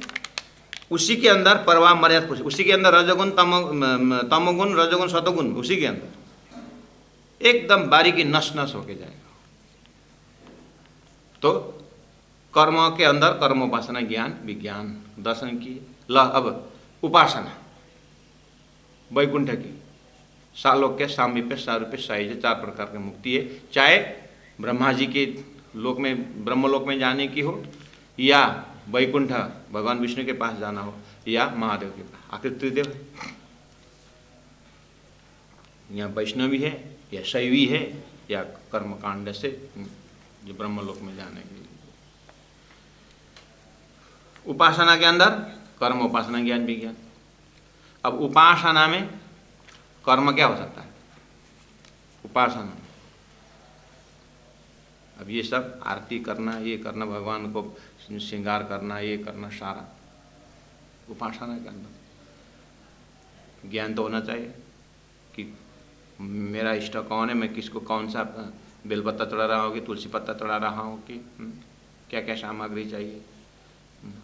उसी के अंदर परवाह मर्यादा पुष्टि, उसी के अंदर रजोगुण तमोगुण, रजोगुण सतोगुण, उसी के अंदर एकदम बारीकी नस नस होके जाएगा। तो कर्म के अंदर कर्म उपासना ज्ञान विज्ञान दर्शन की। अब उपासना वैकुंठ की, सालोक्य, सामीप्य, सारूप्य, सायुज्य, 4 प्रकार की मुक्ति है। चाहे ब्रह्मा जी के लोक में, ब्रह्मलोक में जाने की हो, या वैकुंठ भगवान विष्णु के पास जाना हो, या महादेव के पास। आखिर त्रिदेव है, या वैष्णवी है, या शैवी है, या कर्मकांड से जो ब्रह्मलोक में जाने के लिए। उपासना के अंदर कर्म उपासना ज्ञान विज्ञान। अब उपासना में कर्म क्या हो सकता है, उपासना। अब ये सब आरती करना, ये करना, भगवान को श्रृंगार करना, ये करना, सारा उपासना के अंदर। ज्ञान तो होना चाहिए कि मेरा इष्ट कौन है, मैं किसको कौन सा बेलपत्ता चढ़ा रहा हूँ कि तुलसी पत्ता चढ़ा रहा हूँ, कि क्या क्या सामग्री चाहिए।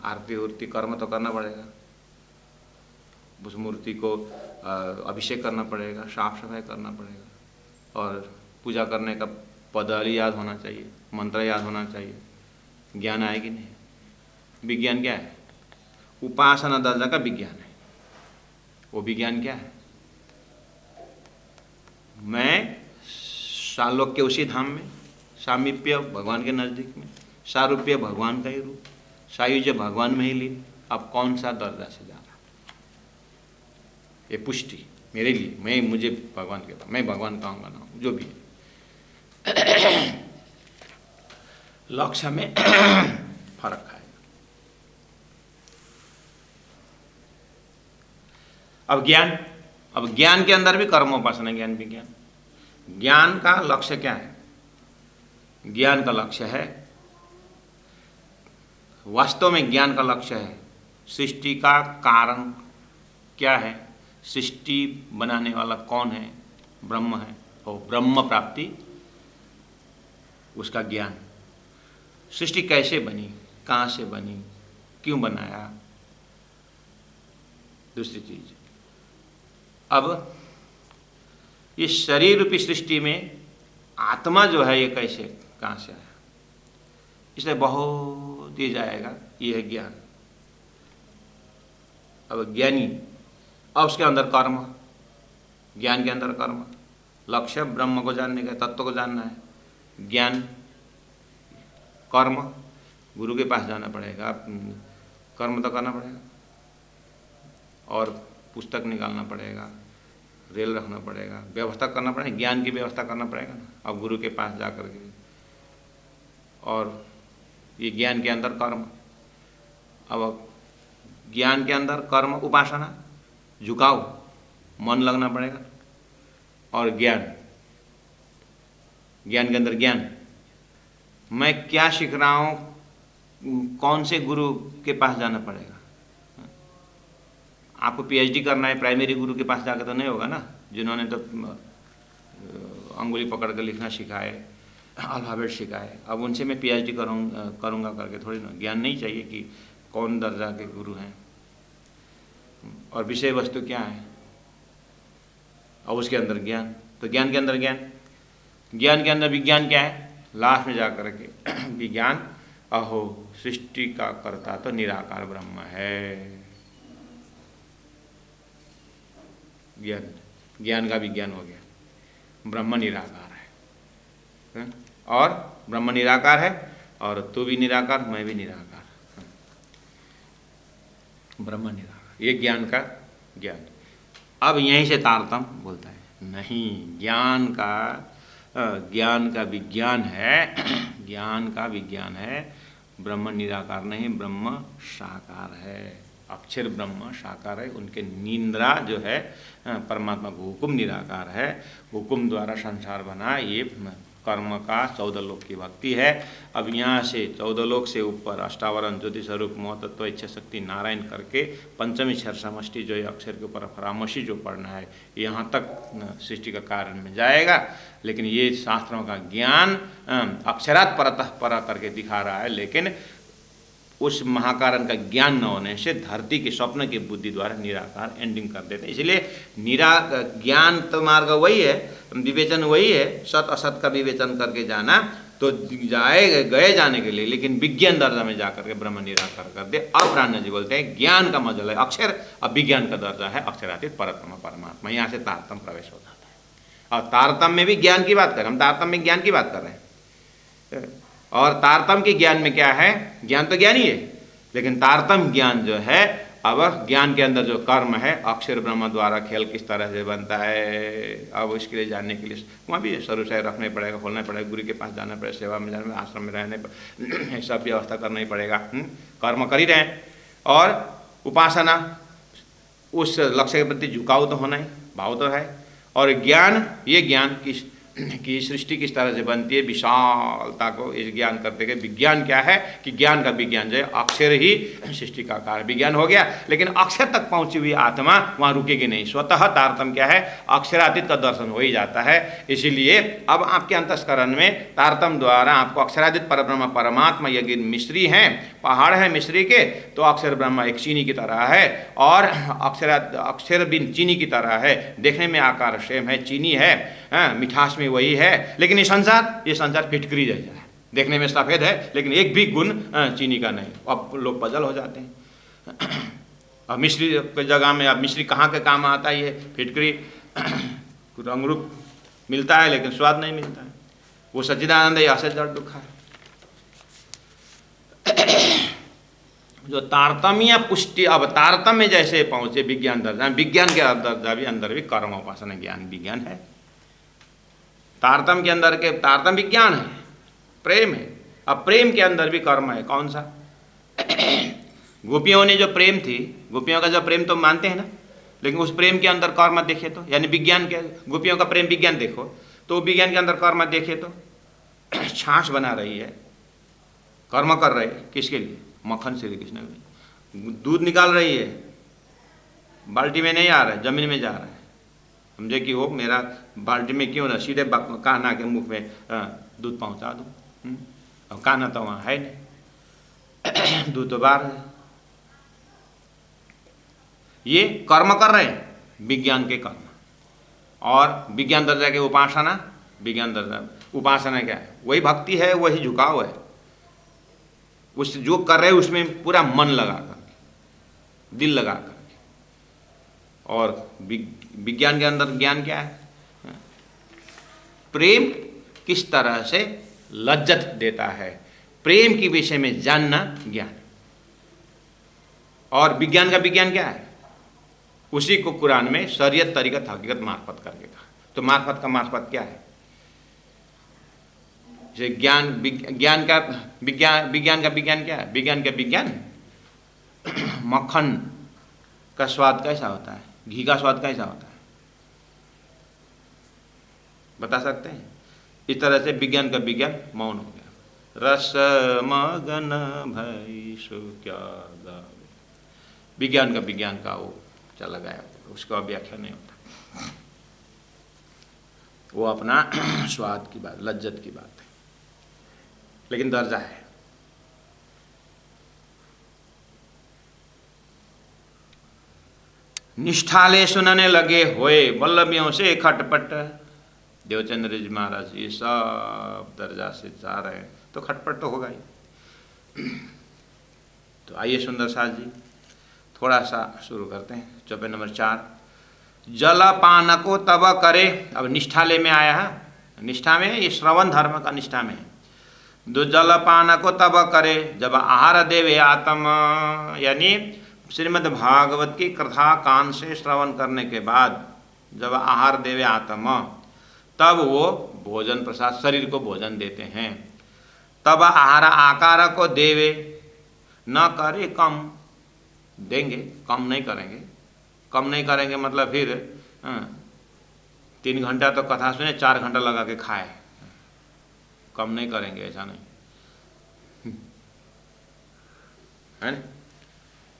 आरती उरती कर्म तो करना पड़ेगा, उस मूर्ति को अभिषेक करना पड़ेगा, साफ सफाई करना पड़ेगा, और पूजा करने का पदावली याद होना चाहिए, मंत्र याद होना चाहिए। ज्ञान आएगी नहीं। विज्ञान क्या है, उपासना दर्जा का विज्ञान है। वो विज्ञान क्या है, मैं सालोक्य उसी धाम में, सामीप्य भगवान के नज़दीक में, सारूप्य भगवान का ही रूप, सायुज्य भगवान में ही लीन। अब कौन सा दर्जा से जा रहा, ये पुष्टि मेरे लिए, मुझे भगवान के पास, मैं भगवान का हूँ ना, जो भी है। लक्ष्य में फर्क है। अब ज्ञान के अंदर भी कर्मोपासना ज्ञान विज्ञान। ज्ञान का लक्ष्य क्या है, ज्ञान का लक्ष्य है, वास्तव में ज्ञान का लक्ष्य है सृष्टि का कारण क्या है, सृष्टि बनाने वाला कौन है, ब्रह्म है, और ब्रह्म प्राप्ति उसका ज्ञान। सृष्टि कैसे बनी, कहाँ से बनी, क्यों बनाया। दूसरी चीज, अब इस शरीर रूपी सृष्टि में आत्मा जो है ये कैसे कहाँ से आया, इसलिए बहुत ही जाएगा, ये है ज्ञान। अब ज्ञानी, अब उसके अंदर कर्म, ज्ञान के अंदर कर्म, लक्ष्य ब्रह्म को जानने का, तत्व को जानना है। ज्ञान कर्म, गुरु के पास जाना पड़ेगा, कर्म तो करना पड़ेगा, और पुस्तक निकालना पड़ेगा, रेल रखना पड़ेगा, व्यवस्था करना पड़ेगा, ज्ञान की व्यवस्था करना पड़ेगा ना, अब गुरु के पास जा कर के। और ये ज्ञान के अंदर कर्म, अब ज्ञान के अंदर कर्म, उपासना, झुकाव, मन लगना पड़ेगा, और ज्ञान, ज्ञान के अंदर ज्ञान, मैं क्या सीख रहा हूँ, कौन से गुरु के पास जाना पड़ेगा। आपको पीएचडी करना है, प्राइमरी गुरु के पास जाकर तो नहीं होगा ना, जिन्होंने तो अंगुली पकड़ कर लिखना सिखाए, अल्फाबेट सिखाए, अब उनसे मैं पीएचडी करूँगा करके थोड़ी ना। ज्ञान नहीं चाहिए कि कौन दर्जा के गुरु हैं और विषय वस्तु क्या है, और उसके अंदर ज्ञान। तो ज्ञान के अंदर ज्ञान, ज्ञान के अंदर विज्ञान क्या है, लास्ट में जाकर के विज्ञान, अहो सृष्टि का कर्ता तो निराकार ब्रह्म है। ज्ञान, ज्ञान का विज्ञान हो गया, ब्रह्म निराकार है, और ब्रह्म निराकार है, और तू भी निराकार, मैं भी निराकार, ब्रह्म निराकार, ये ज्ञान का ज्ञान। अब यहीं से तारतम्य बोलता है, नहीं, ज्ञान का विज्ञान है, ज्ञान का विज्ञान है, ब्रह्म निराकार नहीं, ब्रह्म साकार है, अक्षर ब्रह्म साकार है। उनके निंद्रा जो है परमात्मा को हुकुम निराकार है, हुकुम द्वारा संसार बना, ये कर्म का 14 लोक की भक्ति है। अब यहाँ से 14 लोक से ऊपर अष्टावरण, ज्योति स्वरूप, महतत्व, इच्छा शक्ति, नारायण करके पंचमी क्षर समष्टि जो है अक्षर के ऊपर परामर्शी जो पढ़ना है, यहाँ तक सृष्टि का कारण में जाएगा। लेकिन ये शास्त्रों का ज्ञान अक्षरात् परतः पर करके दिखा रहा है, लेकिन उस महाकारण का ज्ञान न होने से धरती के स्वप्न की बुद्धि द्वारा निराकार एंडिंग कर देते हैं। इसलिए ज्ञान तो मार्ग वही है, विवेचन वही है, सत असत का विवेचन करके जाना तो गए जाने के लिए, लेकिन विज्ञान दर्जा में जाकर के ब्रह्म निराकार कर दे। अब प्राण जी बोलते हैं ज्ञान का मजल है अक्षर, अब विज्ञान का दर्जा है अक्षरातीत परब्रह्म परमात्मा। यहाँ से तारतम्य प्रवेश हो जाता है। और तारतम्य में भी ज्ञान की बात करें, हम तारतम्य में ज्ञान की बात कर रहे हैं, और तारतम्य के ज्ञान में क्या है, ज्ञान तो ज्ञान ही है, लेकिन तारतम्य ज्ञान जो है, अब ज्ञान के अंदर जो कर्म है, अक्षर ब्रह्म द्वारा खेल किस तरह से बनता है, अब इसके लिए जानने के लिए वहाँ भी शुरू से रखना ही पड़ेगा, खोलना पड़ेगा, गुरु के पास जाना पड़ेगा, सेवा में जाना पड़ेगा, आश्रम में रहने सब व्यवस्था करना ही पड़ेगा। कर्म कर ही रहे हैं, और उपासना, उस लक्ष्य के प्रति झुकाव तो होना ही, भाव तो है। और ज्ञान, ये ज्ञान की सृष्टि किस तरह से बनती है, विशालता को इस ज्ञान करते गए। विज्ञान क्या है कि ज्ञान का विज्ञान जो है, अक्षर ही सृष्टि का कार्य विज्ञान हो गया, लेकिन अक्षर तक पहुंची हुई आत्मा वहाँ रुकेगी नहीं। स्वतः तारतम्य क्या है, अक्षरातीत का दर्शन हो ही जाता है। इसीलिए अब आपके अंतस्करण में तारतम्य द्वारा आपको अक्षरातीत परब्रह्म परमात्मा, यदि मिश्री हैं, पहाड़ है मिश्री के, तो अक्षर ब्रह्म एक चीनी की तरह है, और अक्षर बिन चीनी की तरह है, देखने में आकार सेम है, चीनी है, मिठास में वही है, लेकिन ये संसार फिटकरी जैसा है, देखने में सफ़ेद है, लेकिन एक भी गुण चीनी का नहीं। अब लोग पजल हो जाते हैं, अब मिश्री की जगह में, अब मिश्री कहाँ के काम आता है, ये फिटकरी रंग रूप मिलता है लेकिन स्वाद नहीं मिलता है। वो सच्चिदानंद है, असत जड़ दुखा है। जो तारतम्य पुष्टि, अब तारतम्य जैसे पहुंचे विज्ञान दर्जा, विज्ञान के दर्जा भी अंदर भी कर्म उपासना ज्ञान विज्ञान है। तारतम्य के अंदर के तारतम्य विज्ञान है, प्रेम है। अब प्रेम के अंदर भी कर्म है, कौन सा? गोपियों ने जो प्रेम थी, गोपियों का जो प्रेम तो मानते हैं ना, लेकिन उस प्रेम के अंदर कर्म देखे तो, यानी विज्ञान के, गोपियों का प्रेम विज्ञान देखो तो विज्ञान के अंदर कर्म देखे तो छाछ बना रही है, कर्म कर रहे, किसके लिए? मक्खन श्री कृष्ण के लिए। दूध निकाल रही है, बाल्टी में नहीं आ रहा है, जमीन में जा रहा है। समझे कि वो मेरा बाल्टी में क्यों ना सीधे कान्हा के मुख में दूध पहुंचा दूँ। और कान्हा तो वहाँ है नहीं, दूध तो बाहर है। ये कर्म कर रहे हैं, विज्ञान के कर्म। और विज्ञान दर्जा के उपासना, विज्ञान दर्जा उपासना क्या है? वही भक्ति है, वही झुकाव है। उस जो कर रहे हैं उसमें पूरा मन लगा करके, दिल लगा करके। और विज्ञान के अंदर ज्ञान क्या है? प्रेम किस तरह से लज्जत देता है, प्रेम के विषय में जानना ज्ञान। और विज्ञान का विज्ञान क्या है? उसी को कुरान में शरीयत, तरीकत, हकीकत, मार्फत करके कहा। तो मार्फत का मार्फत क्या है? विज्ञान का विज्ञान क्या है? विज्ञान का विज्ञान मक्खन का स्वाद कैसा होता है, घी का स्वाद कैसा होता है, बता सकते हैं? इस तरह से विज्ञान का विज्ञान मौन हो गया। रस मगन भई सो क्या गावे, विज्ञान का विज्ञान का वो चला गया, उसका व्याख्या नहीं होता। वो अपना स्वाद की बात, लज्जत की बात है, लेकिन दर्जा है। निष्ठाले सुनने लगे होए वल्लभियों से खटपट। देवचंद्र जी महाराज ये सब दर्जा से जा रहे हैं तो खटपट तो होगा ही। तो आइए सुंदर साथ जी थोड़ा सा शुरू करते हैं। चौपे नंबर 4, जलपान को तब करे। अब निष्ठाले में आया है, निष्ठा में ये श्रवण धर्म का निष्ठा में। दो जलपान को तब करे जब आहार देवे आत्म, यानी श्रीमद् भागवत की कथा कान से श्रवण करने के बाद जब आहार देवे आत्म, तब वो भोजन प्रसाद शरीर को भोजन देते हैं। तब आहार आकार को देवे, न करे कम, देंगे कम नहीं करेंगे। कम नहीं करेंगे मतलब फिर 3 घंटा तो कथा सुने, 4 घंटा लगा के खाए, कम नहीं करेंगे, ऐसा नहीं है ना।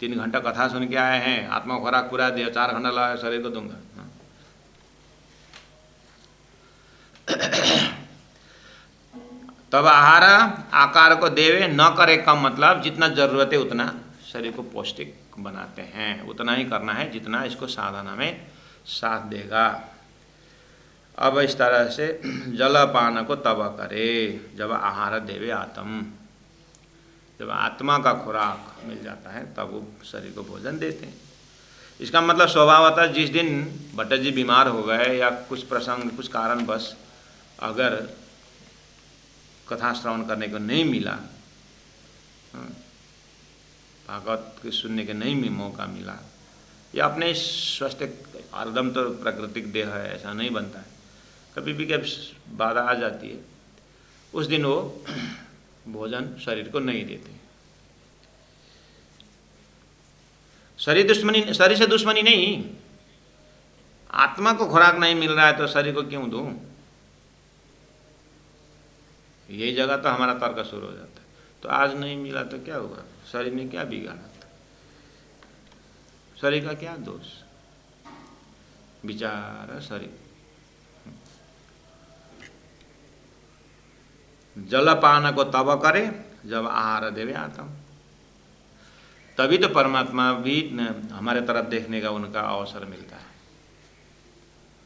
3 घंटा कथा सुन के आए हैं, आत्मा खुराक पूरा दिया, 4 घंटा लगा शरीर को दूंगा। तब आहार आकार को देवे, न करे कम, मतलब जितना जरूरत है उतना शरीर को पौष्टिक बनाते हैं, उतना ही करना है जितना इसको साधना में साथ देगा। अब इस तरह से जलपान को तब करे जब आहार देवे आत्म, जब आत्मा का खुराक मिल जाता है तब वो शरीर को भोजन देते हैं। इसका मतलब स्वभावतः जिस दिन भट्ट जी बीमार हो गए या कुछ प्रसंग, कुछ कारणवश अगर कथा श्रवण करने को नहीं मिला, भागवत के सुनने के नहीं मौका मिला, या अपने स्वस्थ हरदम तो प्राकृतिक देह है, ऐसा नहीं बनता है, कभी भी कभी बाधा आ जाती है, उस दिन वो भोजन शरीर को नहीं देते। शरीर से दुश्मनी नहीं, आत्मा को खुराक नहीं मिल रहा है तो शरीर को क्यों दूं? यही जगह तो हमारा तर्क शुरू हो जाता है। तो आज नहीं मिला तो क्या हुआ? शरीर में क्या बिगाड़ा था? शरीर का क्या दोष? बेचारा शरीर। जलपान को तब करे जब आहार देवे आत्म, तभी तो परमात्मा भी हमारे तरफ देखने का उनका अवसर मिलता है।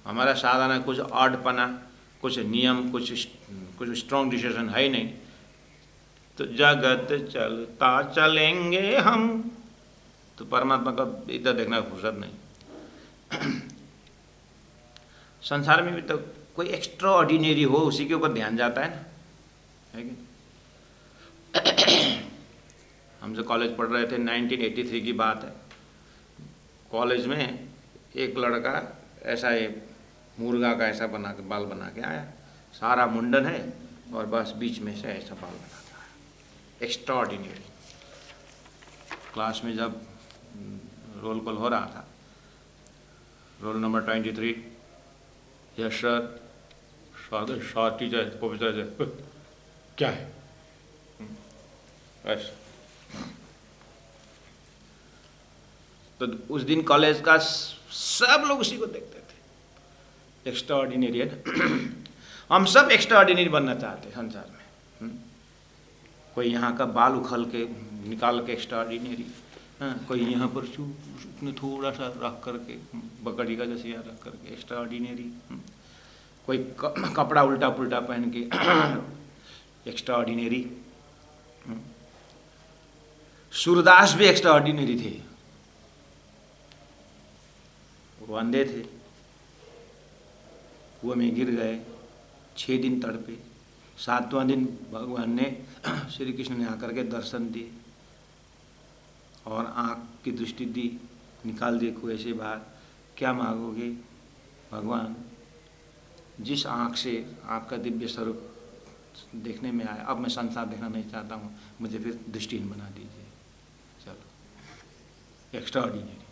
हमारा साधना कुछ ऑडपना, कुछ नियम, कुछ स्ट्रॉन्ग डिसीजन है ही नहीं। तो जगत चलता चलेंगे हम, तो परमात्मा का इधर देखने का फुर्सत नहीं। संसार में भी तो कोई एक्स्ट्रा ऑर्डिनरी हो उसी के ऊपर ध्यान जाता है ना, है कि? हम जो कॉलेज पढ़ रहे थे 1983 की बात है। कॉलेज में एक लड़का ऐसा मुर्गा का ऐसा बना के बाल बना के आया, सारा मुंडन है और बस बीच में से ऐसा बाल बना के आया, एक्स्ट्रा ऑर्डिनरी। क्लास में जब रोल कॉल हो रहा था, रोल नंबर 23, यस सर, स्वागत सर, टीचर, प्रोफेसर, क्या है ऐसा? तो उस दिन कॉलेज का सब लोग उसी को देखते थे। एक्स्ट्रा ऑर्डिनरी है ना। हम सब एक्स्ट्रा ऑर्डिनरी बनना चाहते हैं संसार में। कोई यहाँ का बाल उखल के निकाल के एक्स्ट्रा ऑर्डिनरी, कोई यहाँ पर उसने थोड़ा सा रख करके बकरी का जैसे रख करके एक्स्ट्रा ऑर्डिनरी, कोई कपड़ा उल्टा पुल्टा पहन के एक्स्ट्रा ऑर्डिनरी। सूरदास भी एक्स्ट्रा ऑर्डिनरी थे, वो अंधे थे, कुएं में गिर गए, 6 दिन तड़पे, 7वां दिन भगवान ने श्री कृष्ण ने आकर के दर्शन दिए और आँख की दृष्टि दी, निकाल दिए कुएं से बाहर। क्या मांगोगे भगवान? जिस आँख से आपका दिव्य स्वरूप देखने में आया, अब मैं संसार देखना नहीं चाहता हूँ, मुझे फिर दृष्टिहीन बना दीजिए। चलो, एक्स्ट्रा ऑर्डिनरी।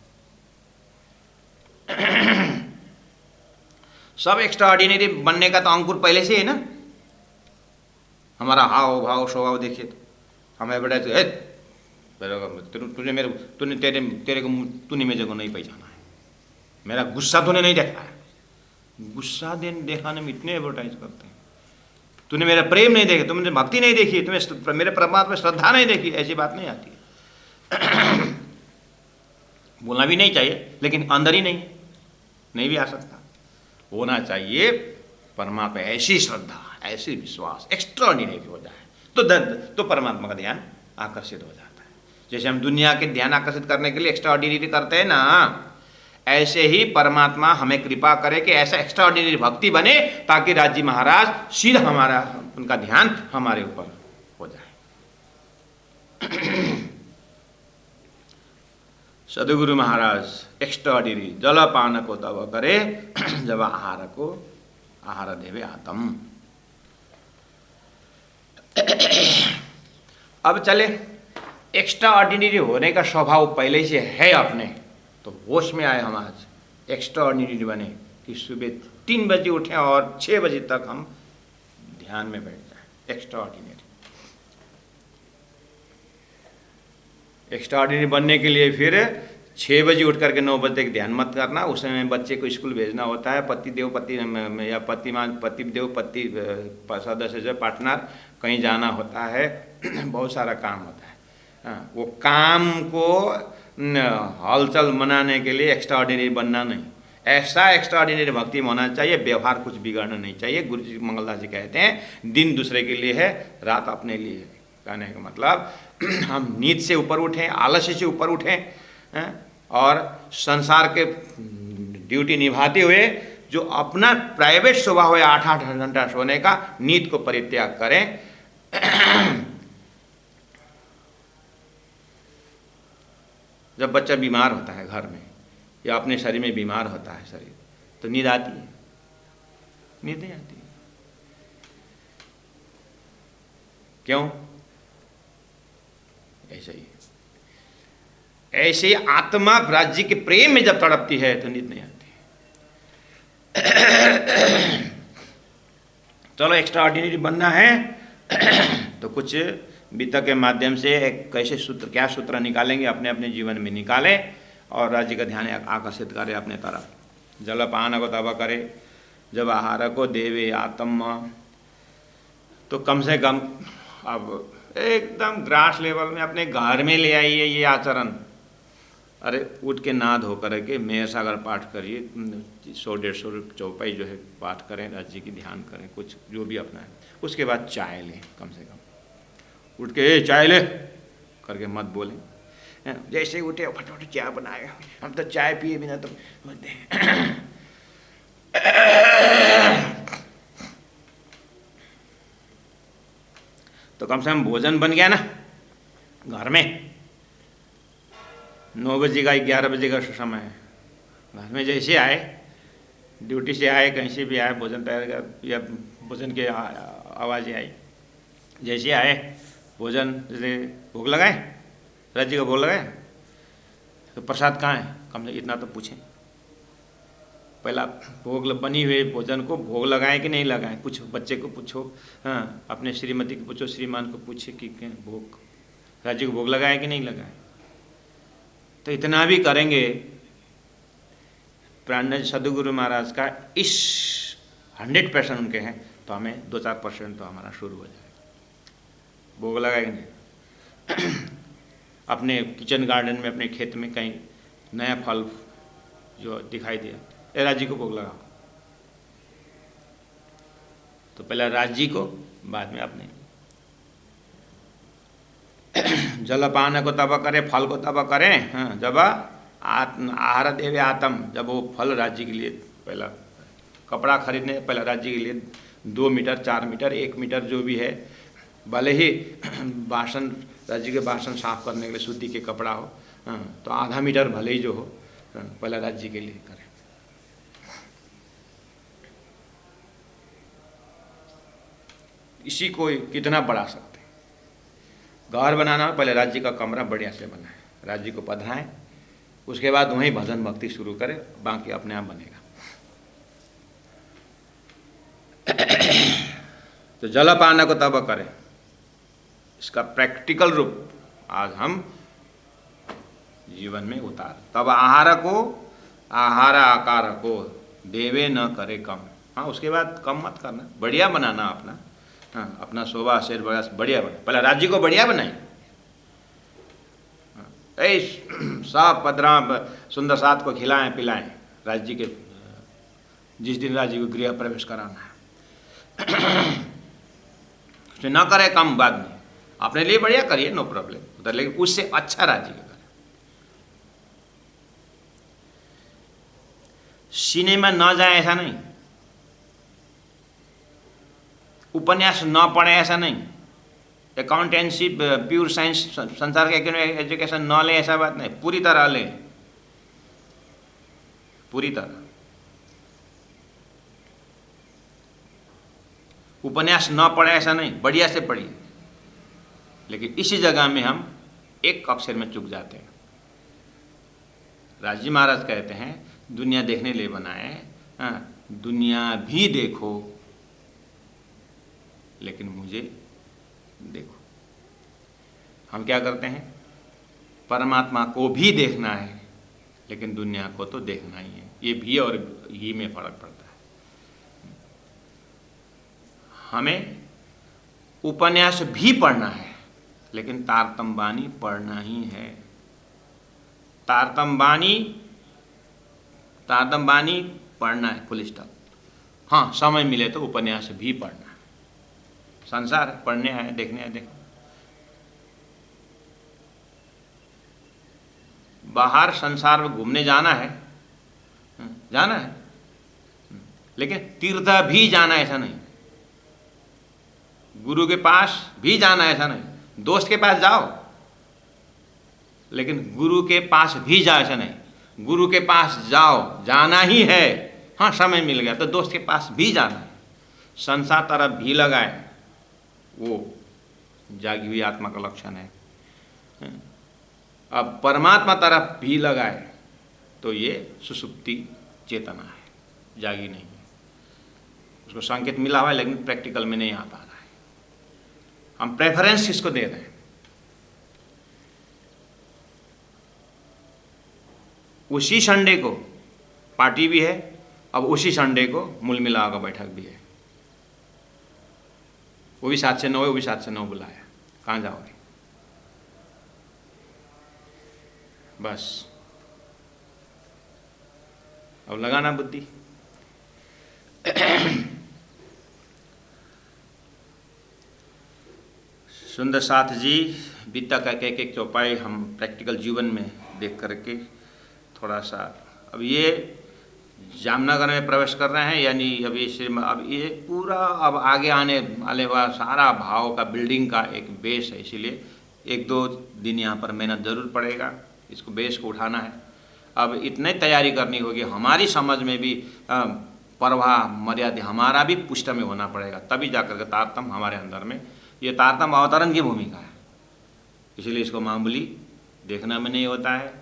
सब एक्स्ट्रा ऑर्डिनरी बनने का तो अंकुर पहले से है ना। हमारा हाव भाव स्वभाव देखिए तो हमें बड़ा तूने मेरे को नहीं पहचाना है, मेरा गुस्सा तूने नहीं देखा है। गुस्सा दिखाने में इतने एडवर्टाइज करते हैं। तूने मेरा प्रेम नहीं देखा, तुमने भक्ति नहीं देखी, तुम्हें मेरे परमात्मा में श्रद्धा नहीं देखी, ऐसी बात नहीं आती है। बोलना भी नहीं चाहिए, लेकिन अंदर ही नहीं भी आ सकता। होना चाहिए परमात्मा ऐसी श्रद्धा, ऐसी विश्वास एक्स्ट्रा ऑर्डिनरी हो जाए तो परमात्मा का ध्यान आकर्षित हो जाता है। जैसे हम दुनिया के ध्यान आकर्षित करने के लिए एक्स्ट्रा ऑर्डिनरी करते हैं ना, ऐसे ही परमात्मा हमें कृपा करे कि ऐसा एक्स्ट्रा ऑर्डिनरी भक्ति बने ताकि राजी महाराज सीधा हमारा उनका ध्यान हमारे ऊपर हो जाए। सदगुरु महाराज एक्स्ट्रा ऑर्डिनरी जलपान को तब करे जब आहार देवे आत्म। अब चले, एक्स्ट्रा ऑर्डिनरी होने का स्वभाव पहले से है अपने, तो होश में आए हम आज एक्स्ट्रा ऑर्डिनरी बने कि सुबह 3 बजे उठें और 6 बजे तक हम ध्यान में बैठ जाएं। Extra ordinary. एक्स्ट्रा ऑर्डिनरी बनने के लिए फिर 6 बजे उठ करके 9 बजे तक ध्यान मत करना। उस समय बच्चे को स्कूल भेजना होता है, पति देव पति सदस्य जो पार्टनर कहीं जाना होता है, बहुत सारा काम होता है। वो काम को हलचल मनाने के लिए एक्स्ट्रा ऑर्डिनरी बनना नहीं, ऐसा एक्स्ट्रा ऑर्डिनरी भक्ति में होना चाहिए। व्यवहार कुछ बिगाड़ना नहीं चाहिए। गुरु जी मंगलदास जी कहते हैं दिन दूसरे के लिए है, रात अपने लिए है। कहने का मतलब हम नींद से ऊपर उठें, आलस्य से ऊपर उठें और संसार के ड्यूटी निभाते हुए जो अपना प्राइवेट स्वभाव है 8-8 घंटा सोने का, नींद को परित्याग करें। जब बच्चा बीमार होता है घर में या अपने शरीर में बीमार होता है शरीर, तो नींद आती है? नींद नहीं आती। क्यों? ऐसे ही आत्मा राज्य के प्रेम में जब तड़पती है तो नींद नहीं आती। चलो, एक्स्ट्रा ऑर्डिनरी बनना है तो कुछ वितक के माध्यम से कैसे सूत्र, क्या सूत्र निकालेंगे, अपने अपने जीवन में निकालें और राज्य का ध्यान आकर्षित करें अपने तरफ। जलपान को तब करे जब आहार को देवे आत्म। तो कम से कम अब एकदम ग्रास लेवल में अपने घर में ले आइए ये आचरण। अरे उठ के नहा धो करके मेहर सागर पाठ करिए, 100-150 चौपाई जो है पाठ करें, राज्य की ध्यान करें, कुछ जो भी अपना है। उसके बाद चाय लें, कम से कम उठ के चाय ले करके मत बोलें। जैसे उठे फटाफट चाय बनाएगा, हम तो चाय पिए बिना तो तो कम से कम भोजन बन गया ना घर में। 9 बजे का 11 बजे का समय है, घर में जैसे आए, ड्यूटी से आए, कहीं से भी आए, भोजन तैयार कर या भोजन की आवाज़ें आई, जैसे आए भोजन, जैसे भोग लगाए, राज्य का भोग लगाए, तो प्रसाद कहाँ है, कम से इतना तो पूछें। पहला भोग बनी हुए भोजन को भोग लगाएं कि नहीं लगाएं, पूछो, बच्चे को पूछो, हाँ अपने श्रीमती को पूछो, श्रीमान को पूछे कि भोग राज्य को भोग लगाएं कि नहीं लगाएं। तो इतना भी करेंगे, प्राणनाथ सदगुरु महाराज का इस 100% उनके हैं, तो हमें 2-4% तो हमारा शुरू हो जाएगा। भोग लगाएंगे अपने किचन गार्डन में, अपने खेत में कहीं नया फल जो दिखाई दिया, ए राज जी को भोग लगाओ, तो पहले राज जी को, बाद में अपने। जलपान को तब करे, फल को तब करें, हाँ, जब आहार देवे आत्म, जब वो फल राज्य के लिए, पहला कपड़ा खरीदने पहला राज्य के लिए 2 मीटर 4 मीटर 1 मीटर जो भी है, भले ही बासन राज्य के बासन साफ करने के लिए शुद्धि के कपड़ा हो, हाँ, तो आधा मीटर भले ही जो हो, हाँ, पहला राज्य के लिए करें। इसी को कितना बढ़ा सकते हैं। घर बनाना हो, पहले राज्य का कमरा बढ़िया से बनाए, राज्य को पधराएं, उसके बाद वहीं भजन भक्ति शुरू करें, बाकी अपने आप बनेगा। तो जलपान को तब करें, इसका प्रैक्टिकल रूप आज हम जीवन में उतार। तब आहार को, आहार आकार को देवे न करे कम, हाँ, उसके बाद कम मत करना, बढ़िया बनाना अपना, हाँ, अपना शोभा शेर बढ़िया बना, पहले राज्य को बढ़िया बनाए, सब पदरा सुंदर साथ को खिलाएं पिलाएं, राज्य के जिस दिन राज्य को गृह प्रवेश कराना है उसने न करे कम, बाद में अपने लिए बढ़िया करिए, नो प्रॉब्लम उधर, लेकिन उससे अच्छा राज्य का करें। सिनेमा न जाए ऐसा नहीं, उपन्यास न पढ़े ऐसा नहीं, अकाउंटेंसी प्योर साइंस संसार के एजुकेशन न ले ऐसा बात नहीं, पूरी तरह ले, पूरी तरह। उपन्यास न पढ़े ऐसा नहीं, बढ़िया से पढ़िए, लेकिन इसी जगह में हम एक अक्षर में चूक जाते हैं। राज जी महाराज कहते हैं दुनिया देखने ले बनाए, दुनिया भी देखो लेकिन मुझे देखो। हम क्या करते हैं, परमात्मा को भी देखना है लेकिन दुनिया को तो देखना ही है। ये भी और ये में फर्क पड़ता है। हमें उपन्यास भी पढ़ना है लेकिन तारतम बानी पढ़ना ही है। तारतम बानी पढ़ना है, फुल स्टॉप। हाँ, समय मिले तो उपन्यास भी पढ़ना है। संसार पढ़ने है, देखने है, देखो। बाहर संसार में घूमने जाना है, लेकिन तीर्थ भी जाना ऐसा नहीं, गुरु के पास भी जाना ऐसा नहीं। दोस्त के पास जाओ लेकिन गुरु के पास भी जाओ ऐसा नहीं। गुरु के पास जाओ, जाना ही है, हाँ समय मिल गया तो दोस्त के पास भी जाना है। संसार तरफ भी लगाए, वो जागी हुई आत्मा का लक्षण है। अब परमात्मा तरफ भी लगाए तो ये सुसुप्ति चेतना है, जागी नहीं है। उसको संकेत मिला हुआ है लेकिन प्रैक्टिकल में नहीं आ पा रहा है। हम प्रेफरेंस किसको दे रहे हैं? उसी संडे को पार्टी भी है, अब उसी संडे को मूल मिलाव का बैठक भी है। वो भी 7 से 9 है, वो भी 7 से 9 बुलाया। कहाँ जाओगे? बस अब लगाना बुद्धि। सुंदर साथ जी बीता का एक चौपाई हम प्रैक्टिकल जीवन में देख करके थोड़ा सा, अब ये जामनगर में प्रवेश कर रहे हैं, यानी अब ये पूरा अब आगे आने वाले सारा भाव का बिल्डिंग का एक बेस है। इसीलिए 1-2 दिन यहाँ पर मेहनत ज़रूर पड़ेगा, इसको बेस को उठाना है। अब इतनी तैयारी करनी होगी, हमारी समझ में भी प्रवाह मर्यादा हमारा भी पुष्ट में होना पड़ेगा, तभी जाकर के तारतम हमारे अंदर में, ये तारतम अवतरण की भूमिका है। इसलिए इसको मामूली देखना में नहीं होता है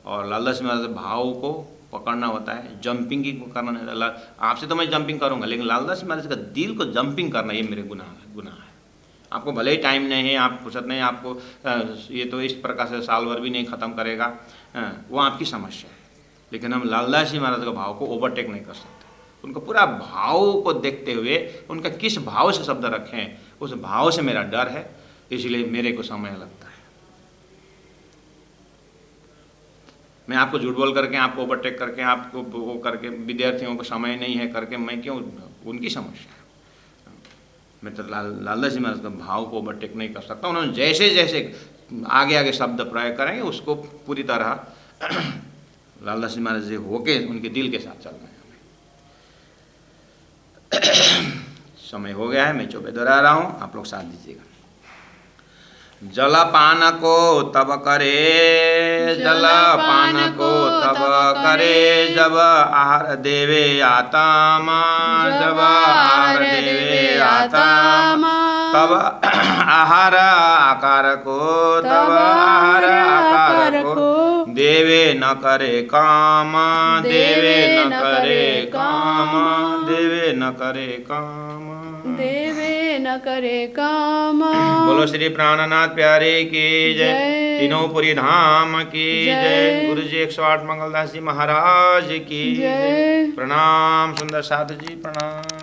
और लालच में भाव को पकड़ना होता है। जंपिंग की करना नहीं, आपसे तो मैं जंपिंग करूंगा लेकिन लालच में इसका दिल को जंपिंग करना ये मेरे गुनाह है। आपको भले ही टाइम नहीं है, आप फुर्सत नहीं, आपको ये तो इस प्रकार से साल भर भी नहीं ख़त्म करेगा, वो आपकी समस्या है। लेकिन हम लालदास जी महाराज के भाव को ओवरटेक नहीं कर सकते। उनका पूरा भाव को देखते हुए उनका किस भाव से शब्द रखें, उस भाव से मेरा डर है, इसलिए मेरे को समय लगता है। मैं आपको झूठ बोल करके, आपको ओवरटेक करके, आपको वो करके, विद्यार्थियों को समय नहीं है करके मैं क्यों, उनकी समस्या है। मैं तो लालदास जी महाराज का भाव को ओवरटेक नहीं कर सकता। उन्होंने जैसे जैसे आगे आगे शब्द प्रयोग करेंगे उसको पूरी तरह लालदास जी महाराज जी होके उनके दिल के साथ चलना है हमें। समय हो गया है, मैं चौबे दोहरा रहा हूँ, आप लोग साथ दीजिएगा। जलपान को तब करे, जलपान को तब करे, जब आहार देवे आता माँ, जब आहार देवे आता माँ, तब आहार आकार को, तब आहार आकार को, देवे न करे काम, देवे न करे काम, देवे न करे काम, देवे न करे काम। बोलो श्री प्राणनाथ प्यारे की जय, तीनों पुरी धाम की जय, गुरु जी 108 मंगलदास जी महाराज की जय। प्रणाम सुंदर साधु जी, प्रणाम।